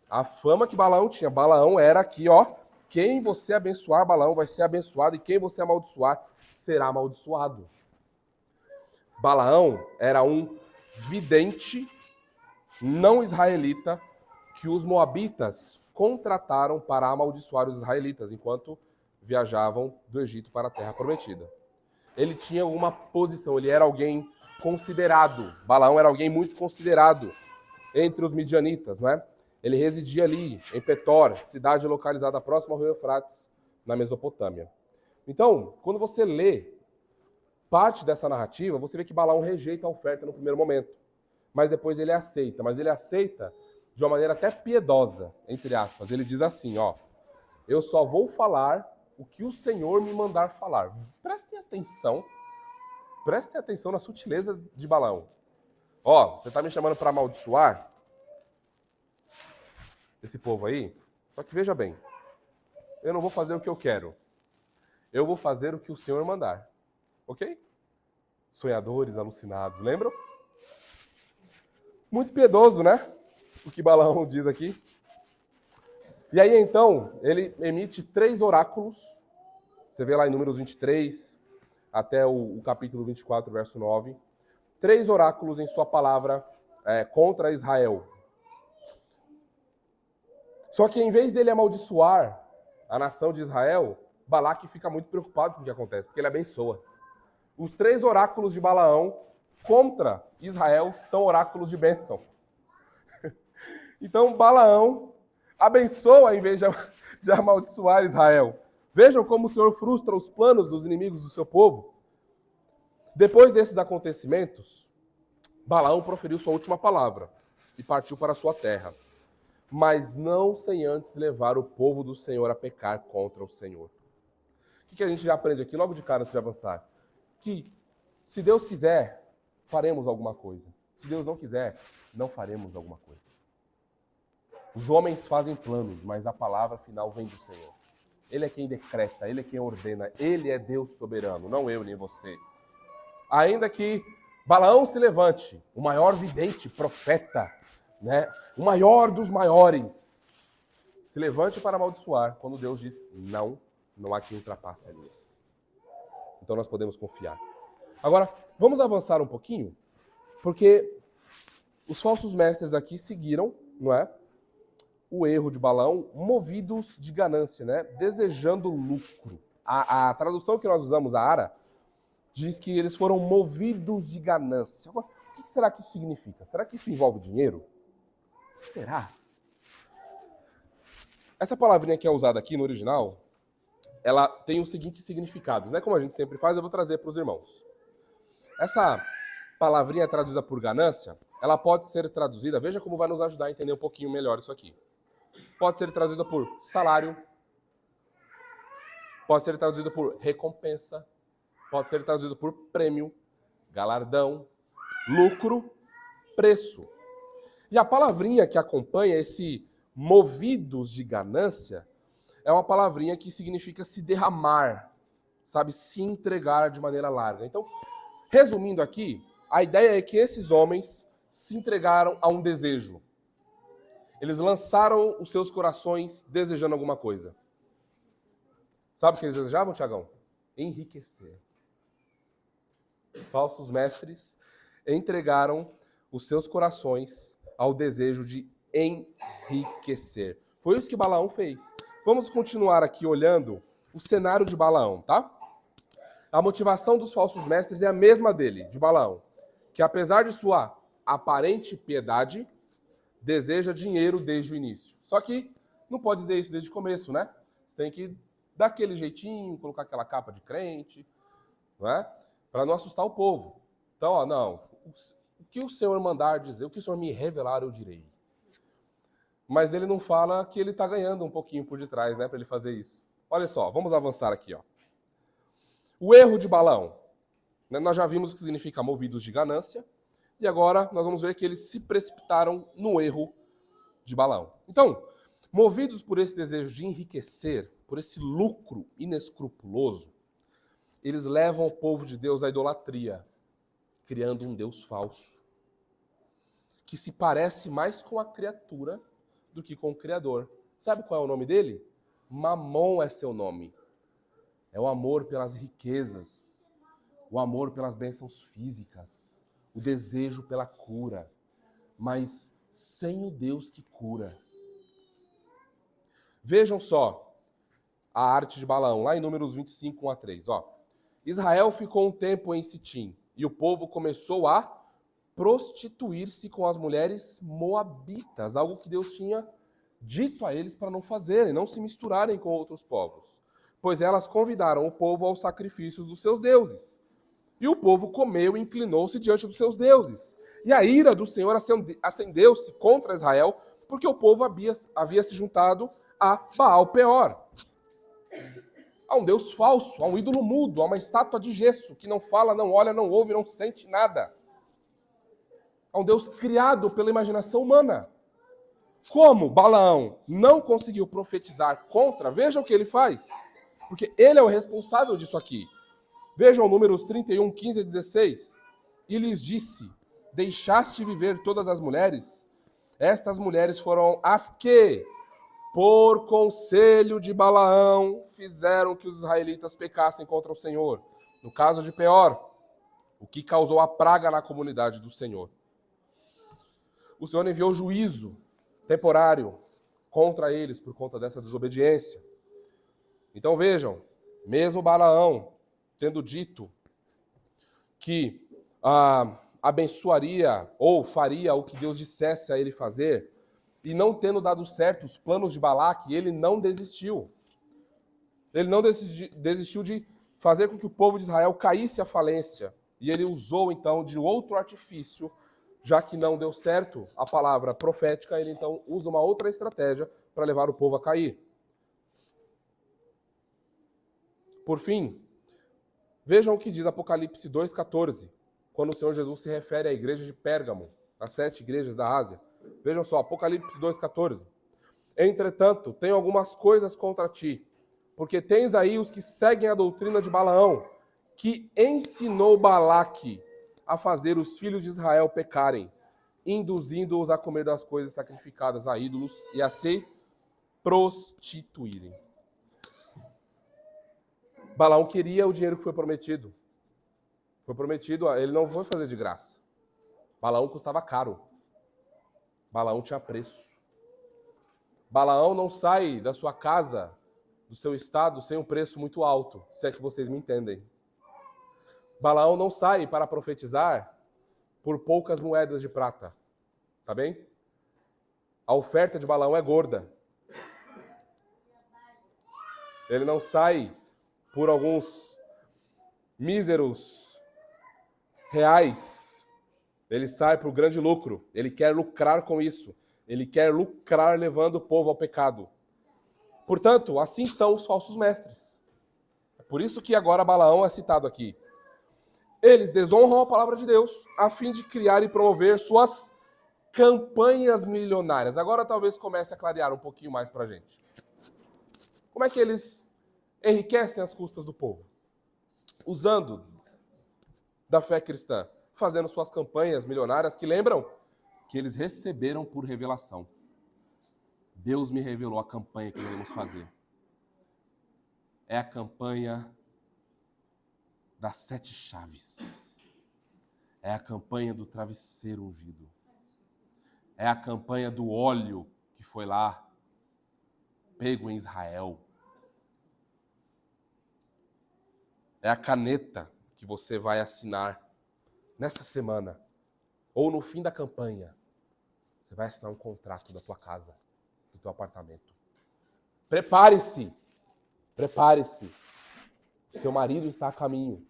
A fama que Balaão tinha. Balaão era aqui, ó. Quem você abençoar, Balaão vai ser abençoado, e quem você amaldiçoar, será amaldiçoado. Balaão era um vidente não israelita que os moabitas contrataram para amaldiçoar os israelitas enquanto viajavam do Egito para a Terra Prometida. Ele tinha uma posição, ele era alguém considerado. Balaão era alguém muito considerado entre os midianitas, não é? Ele residia ali, em Petor, cidade localizada próxima ao rio Eufrates, na Mesopotâmia. Então, quando você lê parte dessa narrativa, você vê que Balaão rejeita a oferta no primeiro momento, mas depois ele aceita. Mas ele aceita de uma maneira até piedosa, entre aspas. Ele diz assim, ó: eu só vou falar o que o Senhor me mandar falar. Prestem atenção na sutileza de Balaão. Ó, você está me chamando para amaldiçoar esse povo aí? Só que veja bem, eu não vou fazer o que eu quero. Eu vou fazer o que o Senhor mandar. Ok? Sonhadores, alucinados, lembram? Muito piedoso, né? O que Balaão diz aqui. E aí, então, ele emite 3 oráculos. Você vê lá em Números 23, até o capítulo 24, verso 9. 3 oráculos em sua palavra contra Israel. Só que em vez dele amaldiçoar a nação de Israel, Balaque fica muito preocupado com o que acontece, porque ele abençoa. Os 3 oráculos de Balaão contra Israel são oráculos de bênção. Então Balaão abençoa em vez de amaldiçoar Israel. Vejam como o Senhor frustra os planos dos inimigos do seu povo. Depois desses acontecimentos, Balaão proferiu sua última palavra e partiu para a sua terra, mas não sem antes levar o povo do Senhor a pecar contra o Senhor. O que a gente já aprende aqui logo de cara antes de avançar? Que se Deus quiser, faremos alguma coisa. Se Deus não quiser, não faremos alguma coisa. Os homens fazem planos, mas a palavra final vem do Senhor. Ele é quem decreta, Ele é quem ordena, Ele é Deus soberano, não eu nem você. Ainda que Balaão se levante, o maior vidente, profeta, né? O maior dos maiores, se levante para amaldiçoar, quando Deus diz não, não há quem ultrapasse a linha. Então nós podemos confiar. Agora, vamos avançar um pouquinho, porque os falsos mestres aqui seguiram, não é? O erro de Balaão, movidos de ganância, né? Desejando lucro. A tradução que nós usamos, a Ara, diz que eles foram movidos de ganância. Agora, o que será que isso significa? Será que isso envolve dinheiro? Será? Essa palavrinha que é usada aqui no original, ela tem os seguintes significados, né? Como a gente sempre faz, eu vou trazer para os irmãos. Essa palavrinha traduzida por ganância, ela pode ser traduzida, veja como vai nos ajudar a entender um pouquinho melhor isso aqui. Pode ser traduzida por salário, pode ser traduzida por recompensa, pode ser traduzido por prêmio, galardão, lucro, preço. E a palavrinha que acompanha esse movidos de ganância é uma palavrinha que significa se derramar, sabe? Se entregar de maneira larga. Então, resumindo aqui, a ideia é que esses homens se entregaram a um desejo. Eles lançaram os seus corações desejando alguma coisa. Sabe o que eles desejavam, Tiagão? Enriquecer. Falsos mestres entregaram os seus corações ao desejo de enriquecer. Foi isso que Balaão fez. Vamos continuar aqui olhando o cenário de Balaão, tá? A motivação dos falsos mestres é a mesma dele, de Balaão, que apesar de sua aparente piedade, deseja dinheiro desde o início. Só que não pode dizer isso desde o começo, né? Você tem que dar aquele jeitinho, colocar aquela capa de crente, não é? Para não assustar o povo. Então, ó, não, o que o Senhor mandar dizer, o que o Senhor me revelar, eu direi. Mas ele não fala que ele está ganhando um pouquinho por detrás, né, para ele fazer isso. Olha só, vamos avançar aqui, ó. O erro de Balaão. Né, nós já vimos o que significa movidos de ganância, e agora nós vamos ver que eles se precipitaram no erro de Balaão. Então, movidos por esse desejo de enriquecer, por esse lucro inescrupuloso, eles levam o povo de Deus à idolatria, criando um Deus falso, que se parece mais com a criatura do que com o Criador. Sabe qual é o nome dele? Mamon é seu nome. É o amor pelas riquezas, o amor pelas bênçãos físicas, o desejo pela cura, mas sem o Deus que cura. Vejam só a arte de Balaão, lá em Números 25, 1-3. Ó. Israel ficou um tempo em Sitim, e o povo começou a prostituir-se com as mulheres moabitas, algo que Deus tinha dito a eles para não fazerem, não se misturarem com outros povos, pois elas convidaram o povo aos sacrifícios dos seus deuses. E o povo comeu e inclinou-se diante dos seus deuses. E a ira do Senhor acendeu-se contra Israel, porque o povo havia se juntado a Baal-Peor, a um Deus falso, a um ídolo mudo, a uma estátua de gesso, que não fala, não olha, não ouve, não sente nada. A um Deus criado pela imaginação humana. Como Balaão não conseguiu profetizar contra, veja o que ele faz. Porque ele é o responsável disso aqui. Vejam Números 31, 15-16. E lhes disse, deixaste viver todas as mulheres? Estas mulheres foram as que, por conselho de Balaão, fizeram que os israelitas pecassem contra o Senhor. No caso de Peor, o que causou a praga na comunidade do Senhor. O Senhor enviou juízo temporário contra eles por conta dessa desobediência. Então vejam, mesmo Balaão tendo dito que abençoaria ou faria o que Deus dissesse a ele fazer, E não tendo dado certo os planos de Balaque, ele não desistiu. Ele não desistiu de fazer com que o povo de Israel caísse à falência. E ele usou, então, de outro artifício, já que não deu certo a palavra profética, ele, então, usa uma outra estratégia para levar o povo a cair. Por fim, vejam o que diz Apocalipse 2,14, quando o Senhor Jesus se refere à igreja de Pérgamo, às 7 igrejas da Ásia. Vejam só, Apocalipse 2,14. Entretanto, tenho algumas coisas contra ti, porque tens aí os que seguem a doutrina de Balaão, que ensinou Balaque a fazer os filhos de Israel pecarem, induzindo-os a comer das coisas sacrificadas a ídolos e a se prostituírem. Balaão queria o dinheiro que foi prometido. Foi prometido, ele não foi fazer de graça. Balaão custava caro. Balaão tinha preço. Balaão não sai da sua casa, do seu estado, sem um preço muito alto, se é que vocês me entendem. Balaão não sai para profetizar por poucas moedas de prata. Tá bem? A oferta de Balaão é gorda. Ele não sai por alguns míseros reais. Ele sai para o grande lucro. Ele quer lucrar com isso. Ele quer lucrar levando o povo ao pecado. Portanto, assim são os falsos mestres. É por isso que agora Balaão é citado aqui. Eles desonram a palavra de Deus a fim de criar e promover suas campanhas milionárias. Agora talvez comece a clarear um pouquinho mais para a gente. Como é que eles enriquecem as custas do povo? Usando da fé cristã, fazendo suas campanhas milionárias que lembram que eles receberam por revelação. Deus me revelou a campanha que devemos fazer. É a campanha das 7 chaves. É a campanha do travesseiro ungido. É a campanha do óleo que foi lá pego em Israel. É a caneta que você vai assinar nessa semana ou no fim da campanha. Você vai assinar um contrato da tua casa, do teu apartamento. Prepare-se. Prepare-se. O seu marido está a caminho.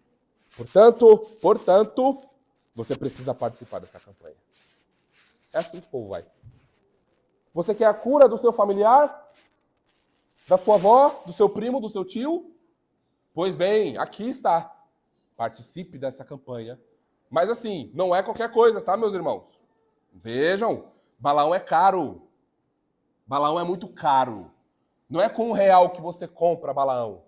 Portanto, você precisa participar dessa campanha. É assim que o povo vai. Você quer a cura do seu familiar? Da sua avó? Do seu primo? Do seu tio? Pois bem, aqui está. Participe dessa campanha. Mas assim, não é qualquer coisa, tá, meus irmãos? Vejam, Balaão é caro. Balaão é muito caro. Não é com R$1 que você compra Balaão.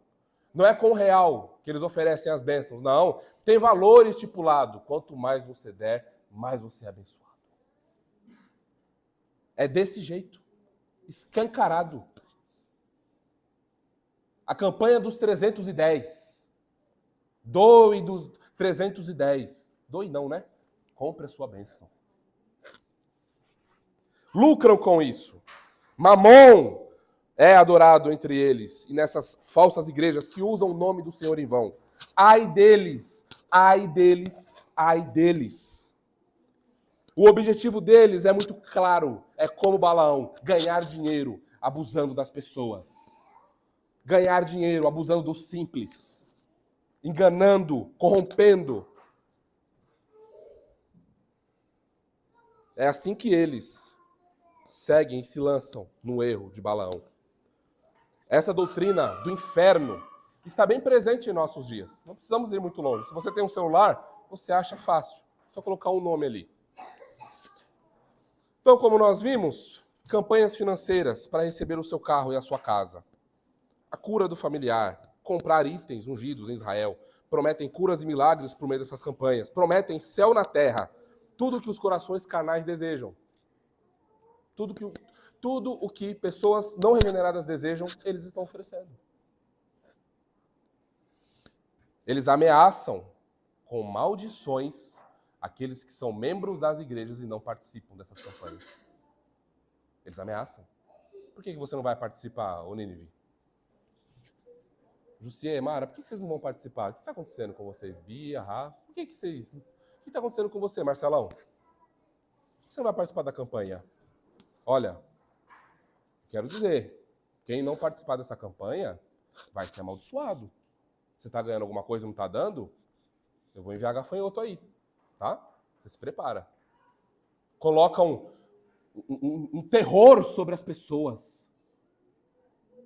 Não é com R$1 que eles oferecem as bênçãos. Não, tem valor estipulado. Quanto mais você der, mais você é abençoado. É desse jeito. Escancarado. A campanha dos 310. Doe dos 310. Doe não, né? Compre a sua bênção. Lucram com isso. Mamon é adorado entre eles e nessas falsas igrejas que usam o nome do Senhor em vão. Ai deles, ai deles, ai deles. O objetivo deles é muito claro. É como Balaão, ganhar dinheiro abusando das pessoas. Ganhar dinheiro abusando do simples. Enganando, corrompendo. É assim que eles seguem e se lançam no erro de Balaão. Essa doutrina do inferno está bem presente em nossos dias. Não precisamos ir muito longe. Se você tem um celular, você acha fácil. É só colocar um nome ali. Então, como nós vimos, campanhas financeiras para receber o seu carro e a sua casa. A cura do familiar. Comprar itens ungidos em Israel. Prometem curas e milagres por meio dessas campanhas. Prometem céu na terra. Tudo que os corações carnais desejam. Tudo o que pessoas não regeneradas desejam, eles estão oferecendo. Eles ameaçam com maldições aqueles que são membros das igrejas e não participam dessas campanhas. Eles ameaçam. Por que você não vai participar, ô Nínive? Jussier, Mara, por que vocês não vão participar? O que está acontecendo com vocês? Bia, Rafa, por que vocês... O que está acontecendo com você, Marcelão? Por que você não vai participar da campanha? Olha, quero dizer, quem não participar dessa campanha vai ser amaldiçoado. Você está ganhando alguma coisa e não está dando? Eu vou enviar gafanhoto aí, tá? Você se prepara. Coloca um terror sobre as pessoas.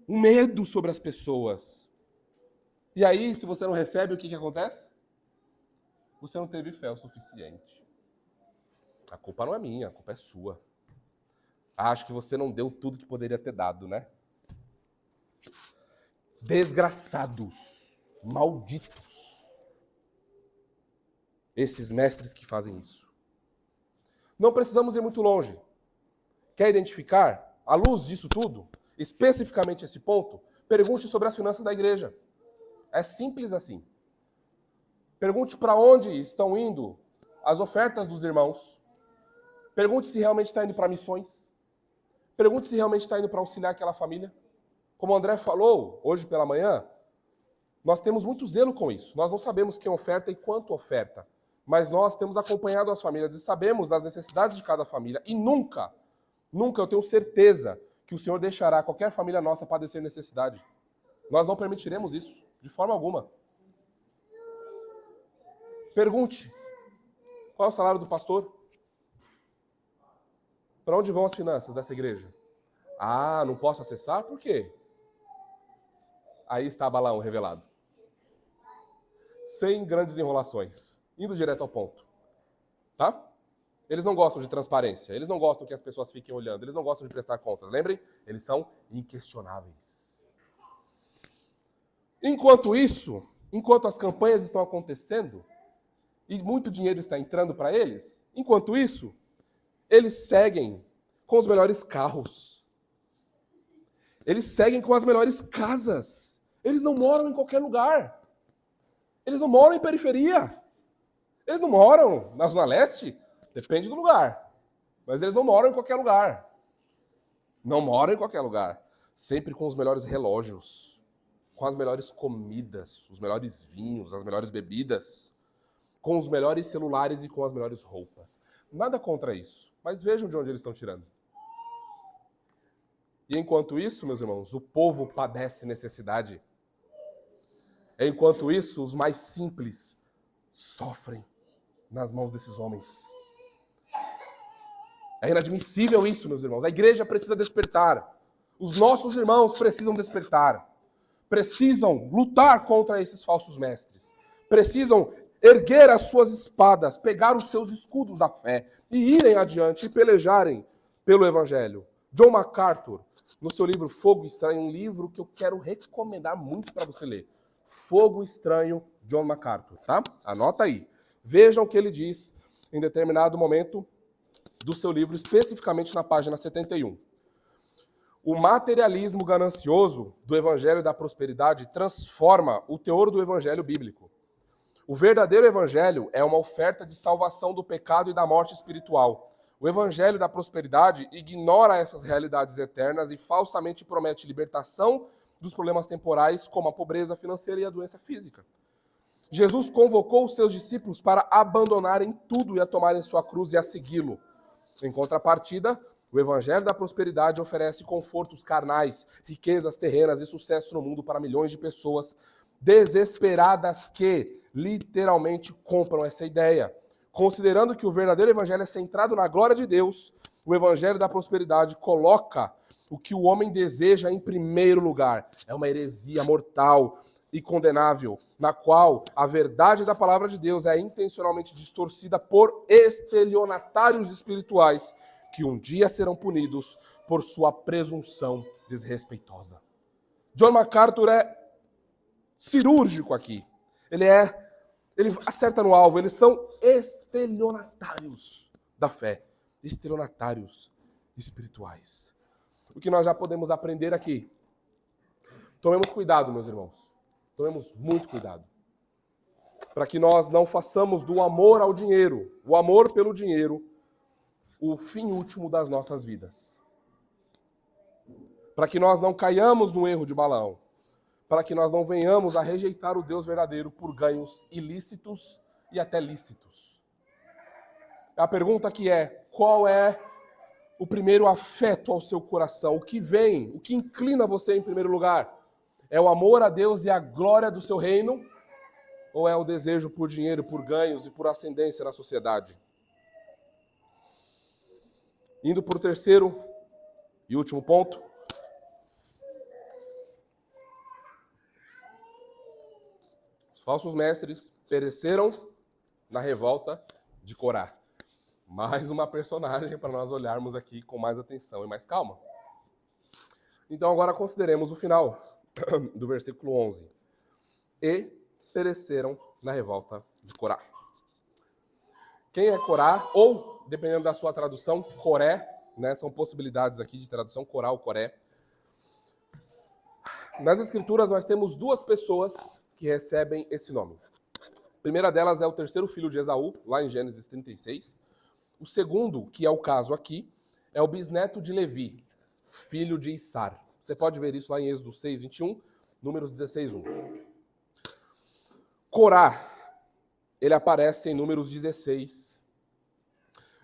Um medo sobre as pessoas. E aí, se você não recebe, o que acontece? Você não teve fé o suficiente. A culpa não é minha, a culpa é sua. Acho que você não deu tudo que poderia ter dado, né? Desgraçados, malditos. Esses mestres que fazem isso. Não precisamos ir muito longe. Quer identificar, à luz disso tudo, especificamente esse ponto? Pergunte sobre as finanças da igreja. É simples assim. Pergunte para onde estão indo as ofertas dos irmãos. Pergunte se realmente está indo para missões. Pergunte se realmente está indo para auxiliar aquela família. Como o André falou hoje pela manhã, nós temos muito zelo com isso. Nós não sabemos quem oferta e quanto oferta. Mas nós temos acompanhado as famílias e sabemos as necessidades de cada família. E nunca eu tenho certeza que o Senhor deixará qualquer família nossa padecer necessidade. Nós não permitiremos isso, de forma alguma. Pergunte, qual é o salário do pastor? Para onde vão as finanças dessa igreja? Ah, não posso acessar? Por quê? Aí está Balaão revelado. Sem grandes enrolações, indo direto ao ponto. Tá? Eles não gostam de transparência, eles não gostam que as pessoas fiquem olhando, eles não gostam de prestar contas. Lembrem? Eles são inquestionáveis. Enquanto isso, enquanto as campanhas estão acontecendo, e muito dinheiro está entrando para eles, enquanto isso, eles seguem com os melhores carros. Eles seguem com as melhores casas. Eles não moram em qualquer lugar. Eles não moram em periferia. Eles não moram na Zona Leste. Depende do lugar. Mas eles não moram em qualquer lugar. Não moram em qualquer lugar. Sempre com os melhores relógios. Com as melhores comidas. Os melhores vinhos, as melhores bebidas. Com os melhores celulares e com as melhores roupas. Nada contra isso. Mas vejam de onde eles estão tirando. E enquanto isso, meus irmãos, o povo padece necessidade. Enquanto isso, os mais simples sofrem nas mãos desses homens. É inadmissível isso, meus irmãos. A igreja precisa despertar. Os nossos irmãos precisam despertar. Precisam lutar contra esses falsos mestres. Precisam erguer as suas espadas, pegar os seus escudos da fé e irem adiante e pelejarem pelo evangelho. John MacArthur, no seu livro Fogo Estranho, um livro que eu quero recomendar muito para você ler. Fogo Estranho, John MacArthur, tá? Anota aí. Vejam o que ele diz em determinado momento do seu livro, especificamente na página 71. O materialismo ganancioso do Evangelho da Prosperidade transforma o teor do Evangelho bíblico. O verdadeiro Evangelho é uma oferta de salvação do pecado e da morte espiritual. O Evangelho da Prosperidade ignora essas realidades eternas e falsamente promete libertação dos problemas temporais, como a pobreza financeira e a doença física. Jesus convocou os seus discípulos para abandonarem tudo e a tomarem sua cruz e a segui-lo. Em contrapartida, o Evangelho da Prosperidade oferece confortos carnais, riquezas terrenas e sucesso no mundo para milhões de pessoas desesperadas que literalmente compram essa ideia. Considerando que o verdadeiro Evangelho é centrado na glória de Deus, o Evangelho da Prosperidade coloca o que o homem deseja em primeiro lugar. É uma heresia mortal e condenável, na qual a verdade da palavra de Deus é intencionalmente distorcida por estelionatários espirituais que um dia serão punidos por sua presunção desrespeitosa. John MacArthur é cirúrgico aqui. Ele acerta no alvo. Eles são estelionatários da fé. Estelionatários espirituais. O que nós já podemos aprender aqui. Tomemos cuidado, meus irmãos. Tomemos muito cuidado. Para que nós não façamos do amor ao dinheiro, o amor pelo dinheiro, o fim último das nossas vidas. Para que nós não caiamos no erro de Balaão. Para que nós não venhamos a rejeitar o Deus verdadeiro por ganhos ilícitos e até lícitos. A pergunta aqui é, qual é o primeiro afeto ao seu coração? O que vem, o que inclina você em primeiro lugar? É o amor a Deus e a glória do seu reino? Ou é o desejo por dinheiro, por ganhos e por ascendência na sociedade? Indo para o terceiro e último ponto. Os falsos mestres pereceram na revolta de Corá. Mais uma personagem para nós olharmos aqui com mais atenção e mais calma. Então agora consideremos o final do versículo 11. E pereceram na revolta de Corá. Quem é Corá? Ou, dependendo da sua tradução, Coré, né? São possibilidades aqui de tradução, Corá ou Coré. Nas escrituras nós temos duas pessoas que recebem esse nome. A primeira delas é o terceiro filho de Esaú, lá em Gênesis 36. O segundo, que é o caso aqui, é o bisneto de Levi, filho de Issar. Você pode ver isso lá em Êxodo 6, 21, Números 16, 1. Corá, ele aparece em Números 16.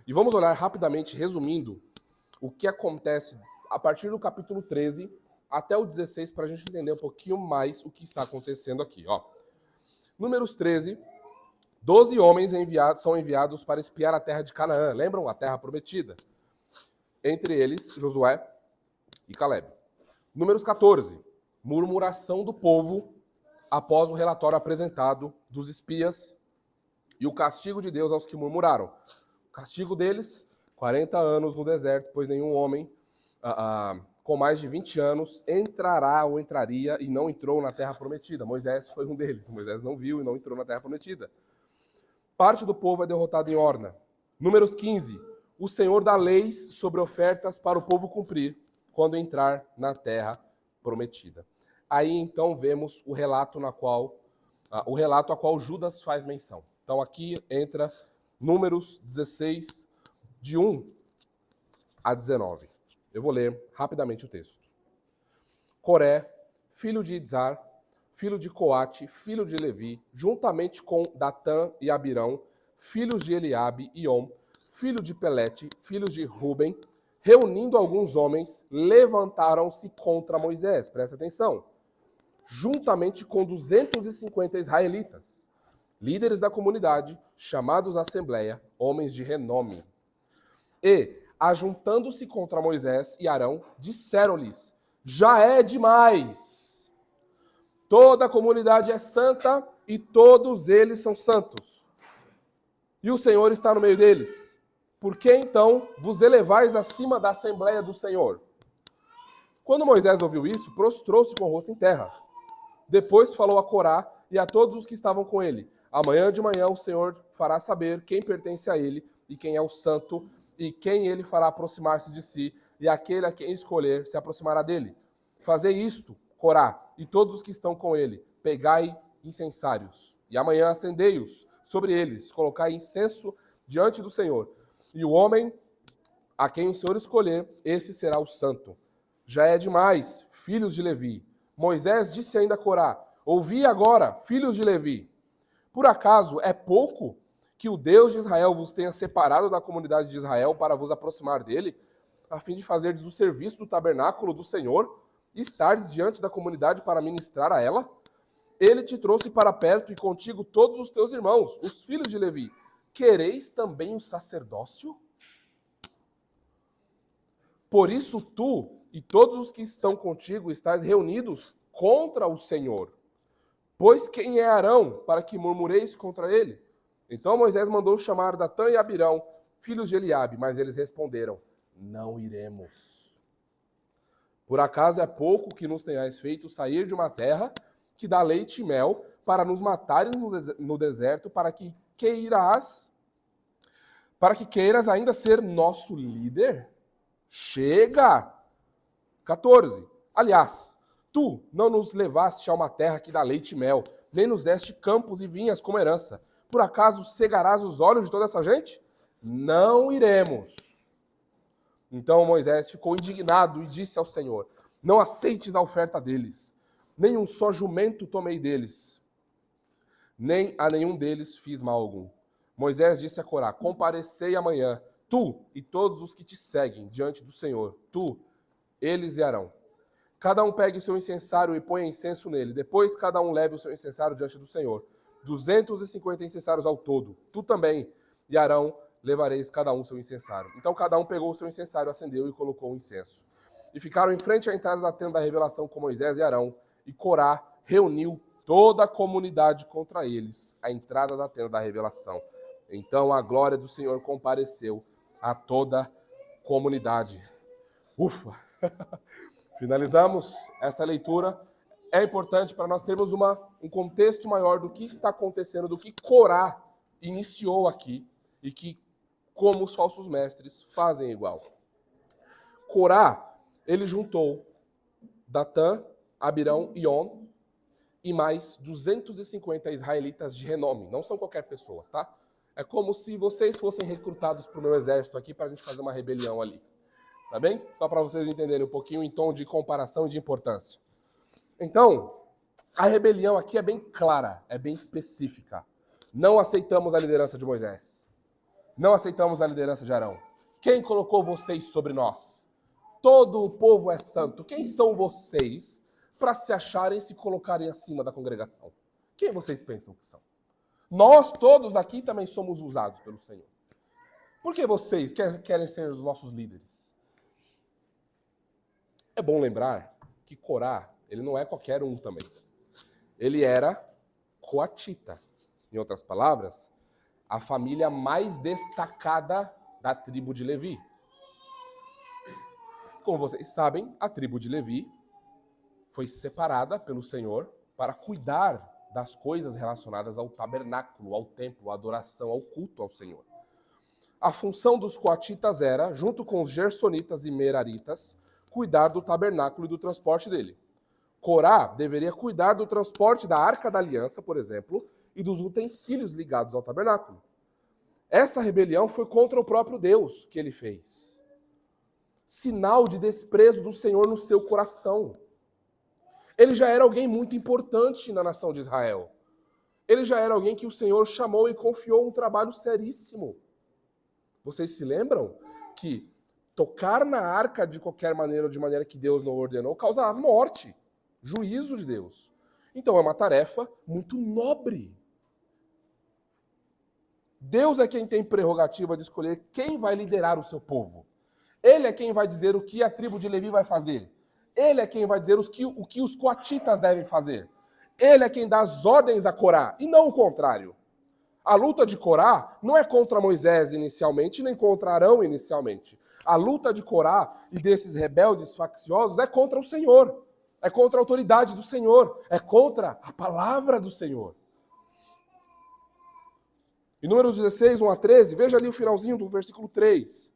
E vamos olhar rapidamente, resumindo, o que acontece a partir do capítulo 13 até o 16, para a gente entender um pouquinho mais o que está acontecendo aqui. Ó. Números 13, 12 homens são enviados para espiar a terra de Canaã. Lembram? A terra prometida. Entre eles, Josué e Caleb. Números 14, murmuração do povo após o relatório apresentado dos espias e o castigo de Deus aos que murmuraram. O castigo deles, 40 anos no deserto, pois nenhum homem com mais de 20 anos entrará ou entraria e não entrou na terra prometida. Moisés foi um deles. Moisés não viu e não entrou na terra prometida. Parte do povo é derrotado em Orna. Números 15. O Senhor dá leis sobre ofertas para o povo cumprir quando entrar na terra prometida. Aí então vemos o relato a qual Judas faz menção. Então aqui entra Números 16, de 1 a 19. Eu vou ler rapidamente o texto. Coré, filho de Itzar, filho de Coate, filho de Levi, juntamente com Datã e Abirão, filhos de Eliabe e On, filho de Pelete, filhos de Ruben, reunindo alguns homens, levantaram-se contra Moisés. Presta atenção. Juntamente com 250 israelitas, líderes da comunidade, chamados à assembleia, homens de renome. E, ajuntando-se contra Moisés e Arão, disseram-lhes: já é demais. Toda a comunidade é santa e todos eles são santos. E o Senhor está no meio deles. Por que então vos elevais acima da assembleia do Senhor? Quando Moisés ouviu isso, prostrou-se com o rosto em terra. Depois falou a Corá e a todos os que estavam com ele: amanhã de manhã o Senhor fará saber quem pertence a ele e quem é o santo, e quem ele fará aproximar-se de si, e aquele a quem escolher se aproximará dele. Fazei isto, Corá, e todos os que estão com ele, pegai incensários, e amanhã acendei-os sobre eles, colocai incenso diante do Senhor. E o homem a quem o Senhor escolher, esse será o santo. Já é demais, filhos de Levi. Moisés disse ainda a Corá: ouvi agora, filhos de Levi. Por acaso é pouco que o Deus de Israel vos tenha separado da comunidade de Israel para vos aproximar dele, a fim de fazerdes o serviço do tabernáculo do Senhor e estardes diante da comunidade para ministrar a ela? Ele te trouxe para perto e contigo todos os teus irmãos, os filhos de Levi. Quereis também o sacerdócio? Por isso tu e todos os que estão contigo estáis reunidos contra o Senhor. Pois quem é Arão para que murmureis contra ele? Então Moisés mandou chamar Datã e Abirão, filhos de Eliabe, mas eles responderam: não iremos. Por acaso é pouco que nos tenhais feito sair de uma terra que dá leite e mel, para nos matarem no deserto, para que queiras ainda ser nosso líder? Chega! 14. Aliás, tu não nos levaste a uma terra que dá leite e mel, nem nos deste campos e vinhas como herança. Por acaso cegarás os olhos de toda essa gente? Não iremos. Então Moisés ficou indignado e disse ao Senhor: não aceites a oferta deles, nem um só jumento tomei deles, nem a nenhum deles fiz mal algum. Moisés disse a Corá: comparecei amanhã, tu e todos os que te seguem diante do Senhor, tu, eles e Arão. Cada um pegue o seu incensário e ponha incenso nele. Depois cada um leve o seu incensário diante do Senhor. 250 incensários ao todo. Tu também e Arão levareis cada um seu incensário. Então cada um pegou o seu incensário, acendeu e colocou o incenso. E ficaram em frente à entrada da tenda da revelação com Moisés e Arão. E Corá reuniu toda a comunidade contra eles, à entrada da tenda da revelação. Então a glória do Senhor compareceu a toda a comunidade. Ufa! Finalizamos essa leitura. É importante para nós termos um contexto maior do que está acontecendo, do que Corá iniciou aqui e que, como os falsos mestres, fazem igual. Corá, ele juntou Datã, Abirão e On e mais 250 israelitas de renome. Não são qualquer pessoas, tá? É como se vocês fossem recrutados para o meu exército aqui para a gente fazer uma rebelião ali. Tá bem? Só para vocês entenderem um pouquinho em tom de comparação e de importância. Então, a rebelião aqui é bem clara, é bem específica. Não aceitamos a liderança de Moisés. Não aceitamos a liderança de Arão. Quem colocou vocês sobre nós? Todo o povo é santo. Quem são vocês para se acharem e se colocarem acima da congregação? Quem vocês pensam que são? Nós todos aqui também somos usados pelo Senhor. Por que vocês querem ser os nossos líderes? É bom lembrar que Corá, ele não é qualquer um também. Ele era coatita. Em outras palavras, a família mais destacada da tribo de Levi. Como vocês sabem, a tribo de Levi foi separada pelo Senhor para cuidar das coisas relacionadas ao tabernáculo, ao templo, à adoração, ao culto ao Senhor. A função dos coatitas era, junto com os gersonitas e meraritas, cuidar do tabernáculo e do transporte dele. Corá deveria cuidar do transporte da Arca da Aliança, por exemplo, e dos utensílios ligados ao tabernáculo. Essa rebelião foi contra o próprio Deus que ele fez. Sinal de desprezo do Senhor no seu coração. Ele já era alguém muito importante na nação de Israel. Ele já era alguém que o Senhor chamou e confiou um trabalho seríssimo. Vocês se lembram que tocar na arca de qualquer maneira ou de maneira que Deus não ordenou causava morte, juízo de Deus. Então é uma tarefa muito nobre. Deus é quem tem prerrogativa de escolher quem vai liderar o seu povo. Ele é quem vai dizer o que a tribo de Levi vai fazer. Ele é quem vai dizer o que os coatitas devem fazer. Ele é quem dá as ordens a Corá, e não o contrário. A luta de Corá não é contra Moisés inicialmente, nem contra Arão inicialmente. A luta de Corá e desses rebeldes facciosos é contra o Senhor. É contra a autoridade do Senhor. É contra a palavra do Senhor. Em Números 16, 1 a 13, veja ali o finalzinho do versículo 3.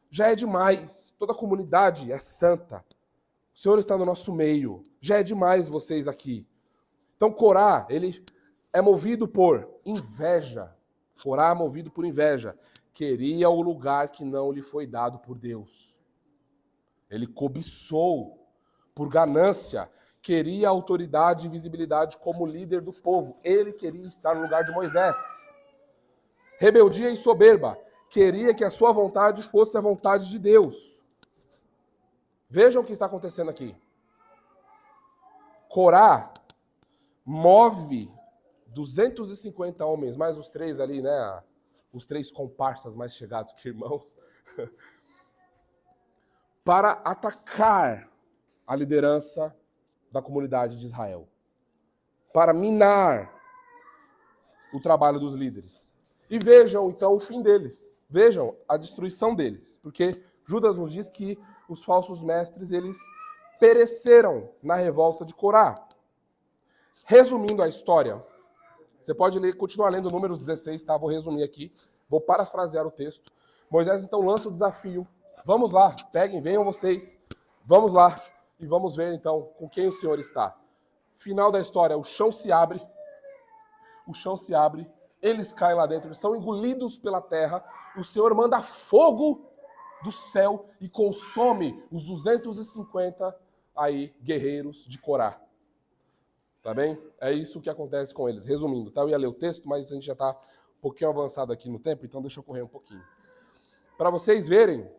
Já é demais. Toda a comunidade é santa. O Senhor está no nosso meio. Já é demais vocês aqui. Então Corá, ele é movido por inveja. Corá é movido por inveja. Queria o lugar que não lhe foi dado por Deus. Ele cobiçou por ganância. Queria autoridade e visibilidade como líder do povo. Ele queria estar no lugar de Moisés. Rebeldia e soberba. Queria que a sua vontade fosse a vontade de Deus. Vejam o que está acontecendo aqui. Corá move 250 homens, mais os três ali, né? Os três comparsas mais chegados que irmãos, para atacar a liderança da comunidade de Israel. Para minar o trabalho dos líderes. E vejam, então, o fim deles. Vejam a destruição deles. Porque Judas nos diz que os falsos mestres, eles pereceram na revolta de Corá. Resumindo a história, você pode continuar lendo Números 16, tá? Vou resumir aqui. Vou parafrasear o texto. Moisés, então, lança o desafio. Vamos lá, peguem, venham vocês. Vamos lá e vamos ver, então, com quem o Senhor está. Final da história, o chão se abre. O chão se abre. Eles caem lá dentro, eles são engolidos pela terra. O Senhor manda fogo do céu e consome os 250 aí guerreiros de Corá. Tá bem? É isso que acontece com eles. Resumindo, tá? Eu ia ler o texto, mas a gente já está um pouquinho avançado aqui no tempo, então deixa eu correr um pouquinho. para vocês verem,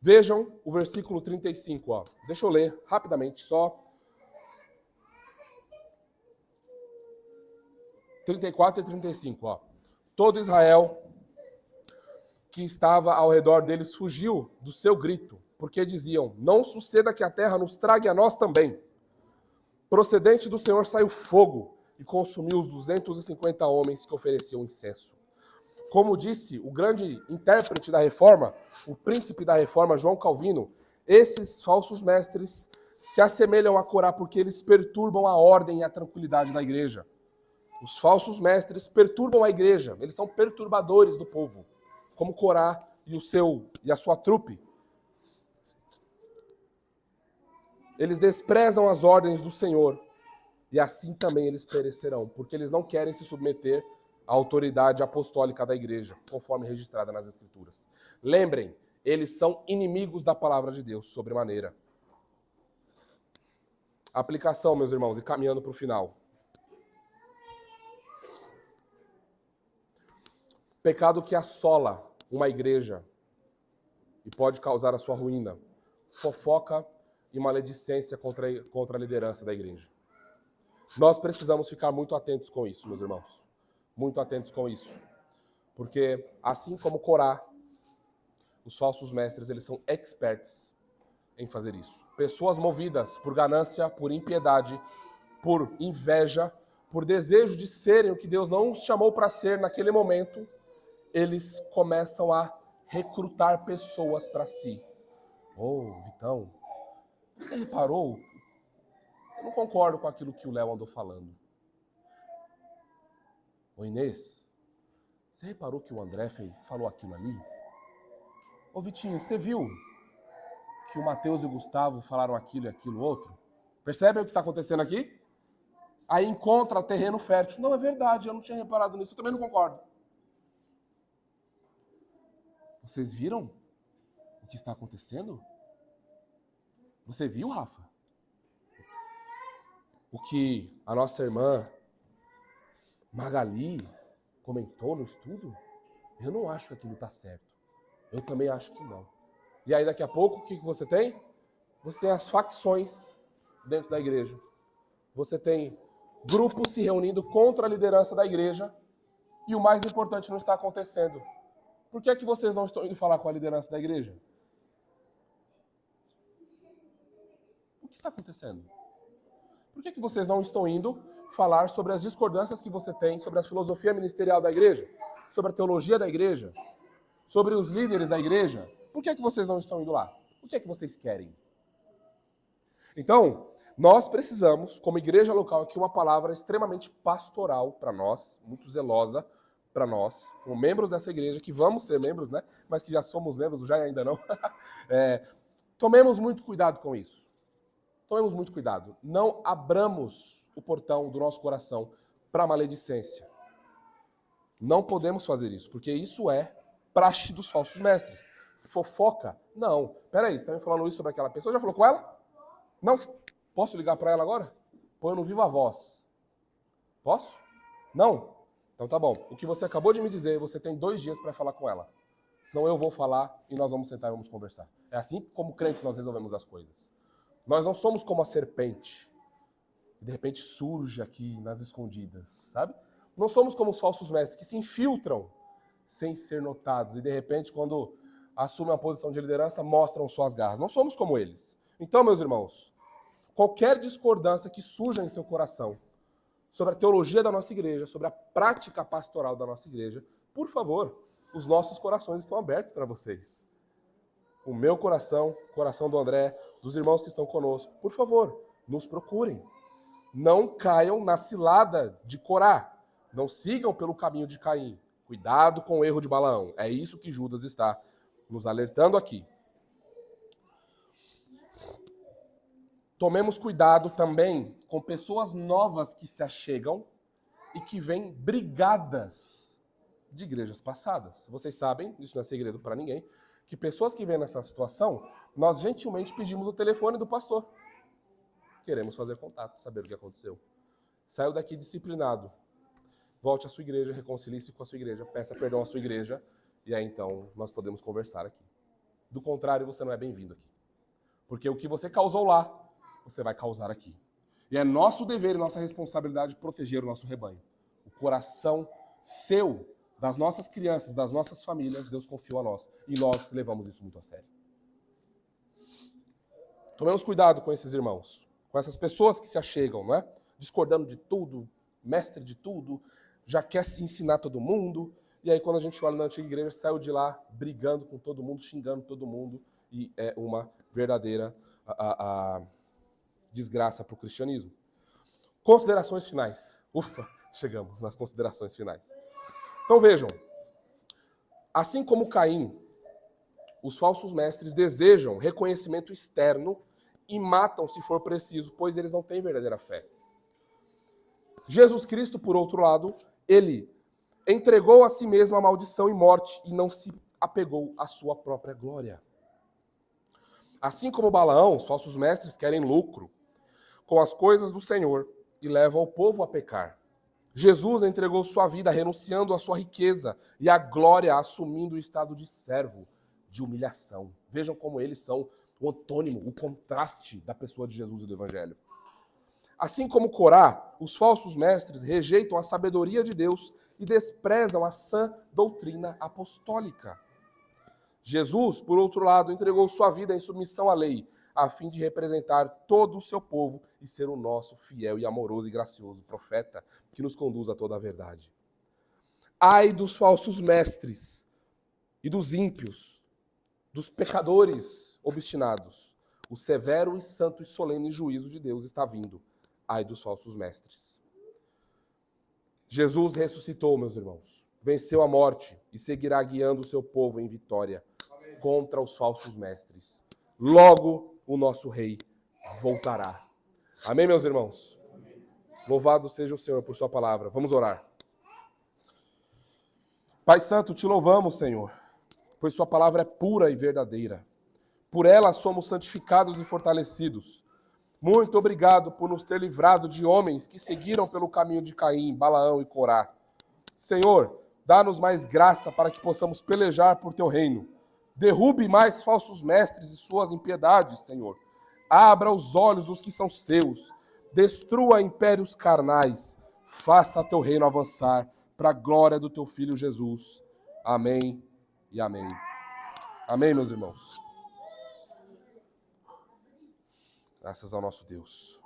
vejam o versículo 35. Ó. Deixa eu ler rapidamente, só. 34 e 35. Ó. Todo Israel que estava ao redor deles fugiu do seu grito, porque diziam, não suceda que a terra nos trague a nós também. Procedente do Senhor saiu fogo e consumiu os 250 homens que ofereciam incenso. Como disse o grande intérprete da reforma, o príncipe da reforma, João Calvino, esses falsos mestres se assemelham a Corá porque eles perturbam a ordem e a tranquilidade da igreja. Os falsos mestres perturbam a igreja, eles são perturbadores do povo, como Corá e a sua trupe. Eles desprezam as ordens do Senhor e assim também eles perecerão, porque eles não querem se submeter à autoridade apostólica da igreja, conforme registrada nas Escrituras. Lembrem, eles são inimigos da palavra de Deus, sobremaneira. Aplicação, meus irmãos, e caminhando para o final. Pecado que assola uma igreja e pode causar a sua ruína. Fofoca e maledicência contra a liderança da igreja. Nós precisamos ficar muito atentos com isso, meus irmãos. Muito atentos com isso. Porque, assim como Corá, os falsos mestres, eles são experts em fazer isso. Pessoas movidas por ganância, por impiedade, por inveja, por desejo de serem o que Deus não os chamou para ser naquele momento, eles começam a recrutar pessoas para si. Vitão, você reparou? Eu não concordo com aquilo que o Léo andou falando. Inês, você reparou que o André falou aquilo ali? Vitinho, você viu que o Mateus e o Gustavo falaram aquilo e aquilo outro? Percebem o que está acontecendo aqui? Aí encontra terreno fértil. Não, é verdade, eu não tinha reparado nisso, eu também não concordo. Vocês viram o que está acontecendo? Você viu, Rafa? O que a nossa irmã Magali comentou no estudo? Eu não acho que aquilo está certo. Eu também acho que não. E aí daqui a pouco, o que você tem? Você tem as facções dentro da igreja. Você tem grupos se reunindo contra a liderança da igreja e o mais importante não está acontecendo. Por que é que vocês não estão indo falar com a liderança da igreja? O que está acontecendo? Por que é que vocês não estão indo falar sobre as discordâncias que você tem, sobre a filosofia ministerial da igreja, sobre a teologia da igreja, sobre os líderes da igreja? Por que é que vocês não estão indo lá? O que é que vocês querem? Então, nós precisamos, como igreja local, aqui uma palavra extremamente pastoral para nós, muito zelosa para nós, como membros dessa igreja, que vamos ser membros, né? Mas que já somos membros, já e ainda não. Tomemos muito cuidado com isso. Tomemos muito cuidado. Não abramos o portão do nosso coração para a maledicência. Não podemos fazer isso, porque isso é praxe dos falsos mestres. Fofoca? Não. Peraí, você está me falando isso sobre aquela pessoa? Já falou com ela? Não. Posso ligar para ela agora? Põe no viva voz. Posso? Não? Então tá bom. O que você acabou de me dizer, você tem 2 dias para falar com ela. Senão eu vou falar e nós vamos sentar e vamos conversar. É assim como crentes nós resolvemos as coisas. Nós não somos como a serpente, que de repente surge aqui nas escondidas, sabe? Não somos como os falsos mestres, que se infiltram sem ser notados e de repente, quando assumem a posição de liderança, mostram suas garras. Não somos como eles. Então, meus irmãos, qualquer discordância que surja em seu coração sobre a teologia da nossa igreja, sobre a prática pastoral da nossa igreja, por favor, os nossos corações estão abertos para vocês. O meu coração, o coração do André, dos irmãos que estão conosco, por favor, nos procurem. Não caiam na cilada de Corá. Não sigam pelo caminho de Caim. Cuidado com o erro de Balaão. É isso que Judas está nos alertando aqui. Tomemos cuidado também com pessoas novas que se achegam e que vêm brigadas de igrejas passadas. Vocês sabem, isso não é segredo para ninguém, que pessoas que vêm nessa situação, nós gentilmente pedimos o telefone do pastor. Queremos fazer contato, saber o que aconteceu. Saiu daqui disciplinado. Volte à sua igreja, reconcilie-se com a sua igreja, peça perdão à sua igreja e aí então nós podemos conversar aqui. Do contrário, você não é bem-vindo aqui. Porque o que você causou lá, você vai causar aqui. E é nosso dever e nossa responsabilidade proteger o nosso rebanho. O coração seu, das nossas crianças, das nossas famílias, Deus confiou a nós. E nós levamos isso muito a sério. Tomemos cuidado com esses irmãos, com essas pessoas que se achegam, não é? Discordando de tudo, mestre de tudo, já quer se ensinar todo mundo. E aí quando a gente olha na antiga igreja, saiu de lá brigando com todo mundo, xingando todo mundo. E é uma verdadeira desgraça para o cristianismo. Considerações finais. Ufa, chegamos nas considerações finais. Então vejam, assim como Caim, os falsos mestres desejam reconhecimento externo e matam se for preciso, pois eles não têm verdadeira fé. Jesus Cristo, por outro lado, ele entregou a si mesmo a maldição e morte e não se apegou à sua própria glória. Assim como Balaão, os falsos mestres querem lucro com as coisas do Senhor e levam o povo a pecar. Jesus entregou sua vida renunciando à sua riqueza e à glória, assumindo o estado de servo, de humilhação. Vejam como eles são o antônimo, o contraste da pessoa de Jesus e do Evangelho. Assim como Corá, os falsos mestres rejeitam a sabedoria de Deus e desprezam a sã doutrina apostólica. Jesus, por outro lado, entregou sua vida em submissão à lei, a fim de representar todo o seu povo e ser o nosso fiel e amoroso e gracioso profeta que nos conduz a toda a verdade. Ai dos falsos mestres e dos ímpios, dos pecadores obstinados. O severo e santo e solene juízo de Deus está vindo. Ai dos falsos mestres. Jesus ressuscitou, meus irmãos. Venceu a morte e seguirá guiando o seu povo em vitória contra os falsos mestres. Logo, o nosso rei voltará. Amém, meus irmãos? Louvado seja o Senhor por sua palavra. Vamos orar. Pai Santo, te louvamos, Senhor, pois sua palavra é pura e verdadeira. Por ela somos santificados e fortalecidos. Muito obrigado por nos ter livrado de homens que seguiram pelo caminho de Caim, Balaão e Corá. Senhor, dá-nos mais graça para que possamos pelejar por teu reino. Derrube mais falsos mestres e suas impiedades, Senhor. Abra os olhos dos que são seus. Destrua impérios carnais. Faça teu reino avançar para a glória do teu Filho Jesus. Amém e amém. Amém, meus irmãos. Graças ao nosso Deus.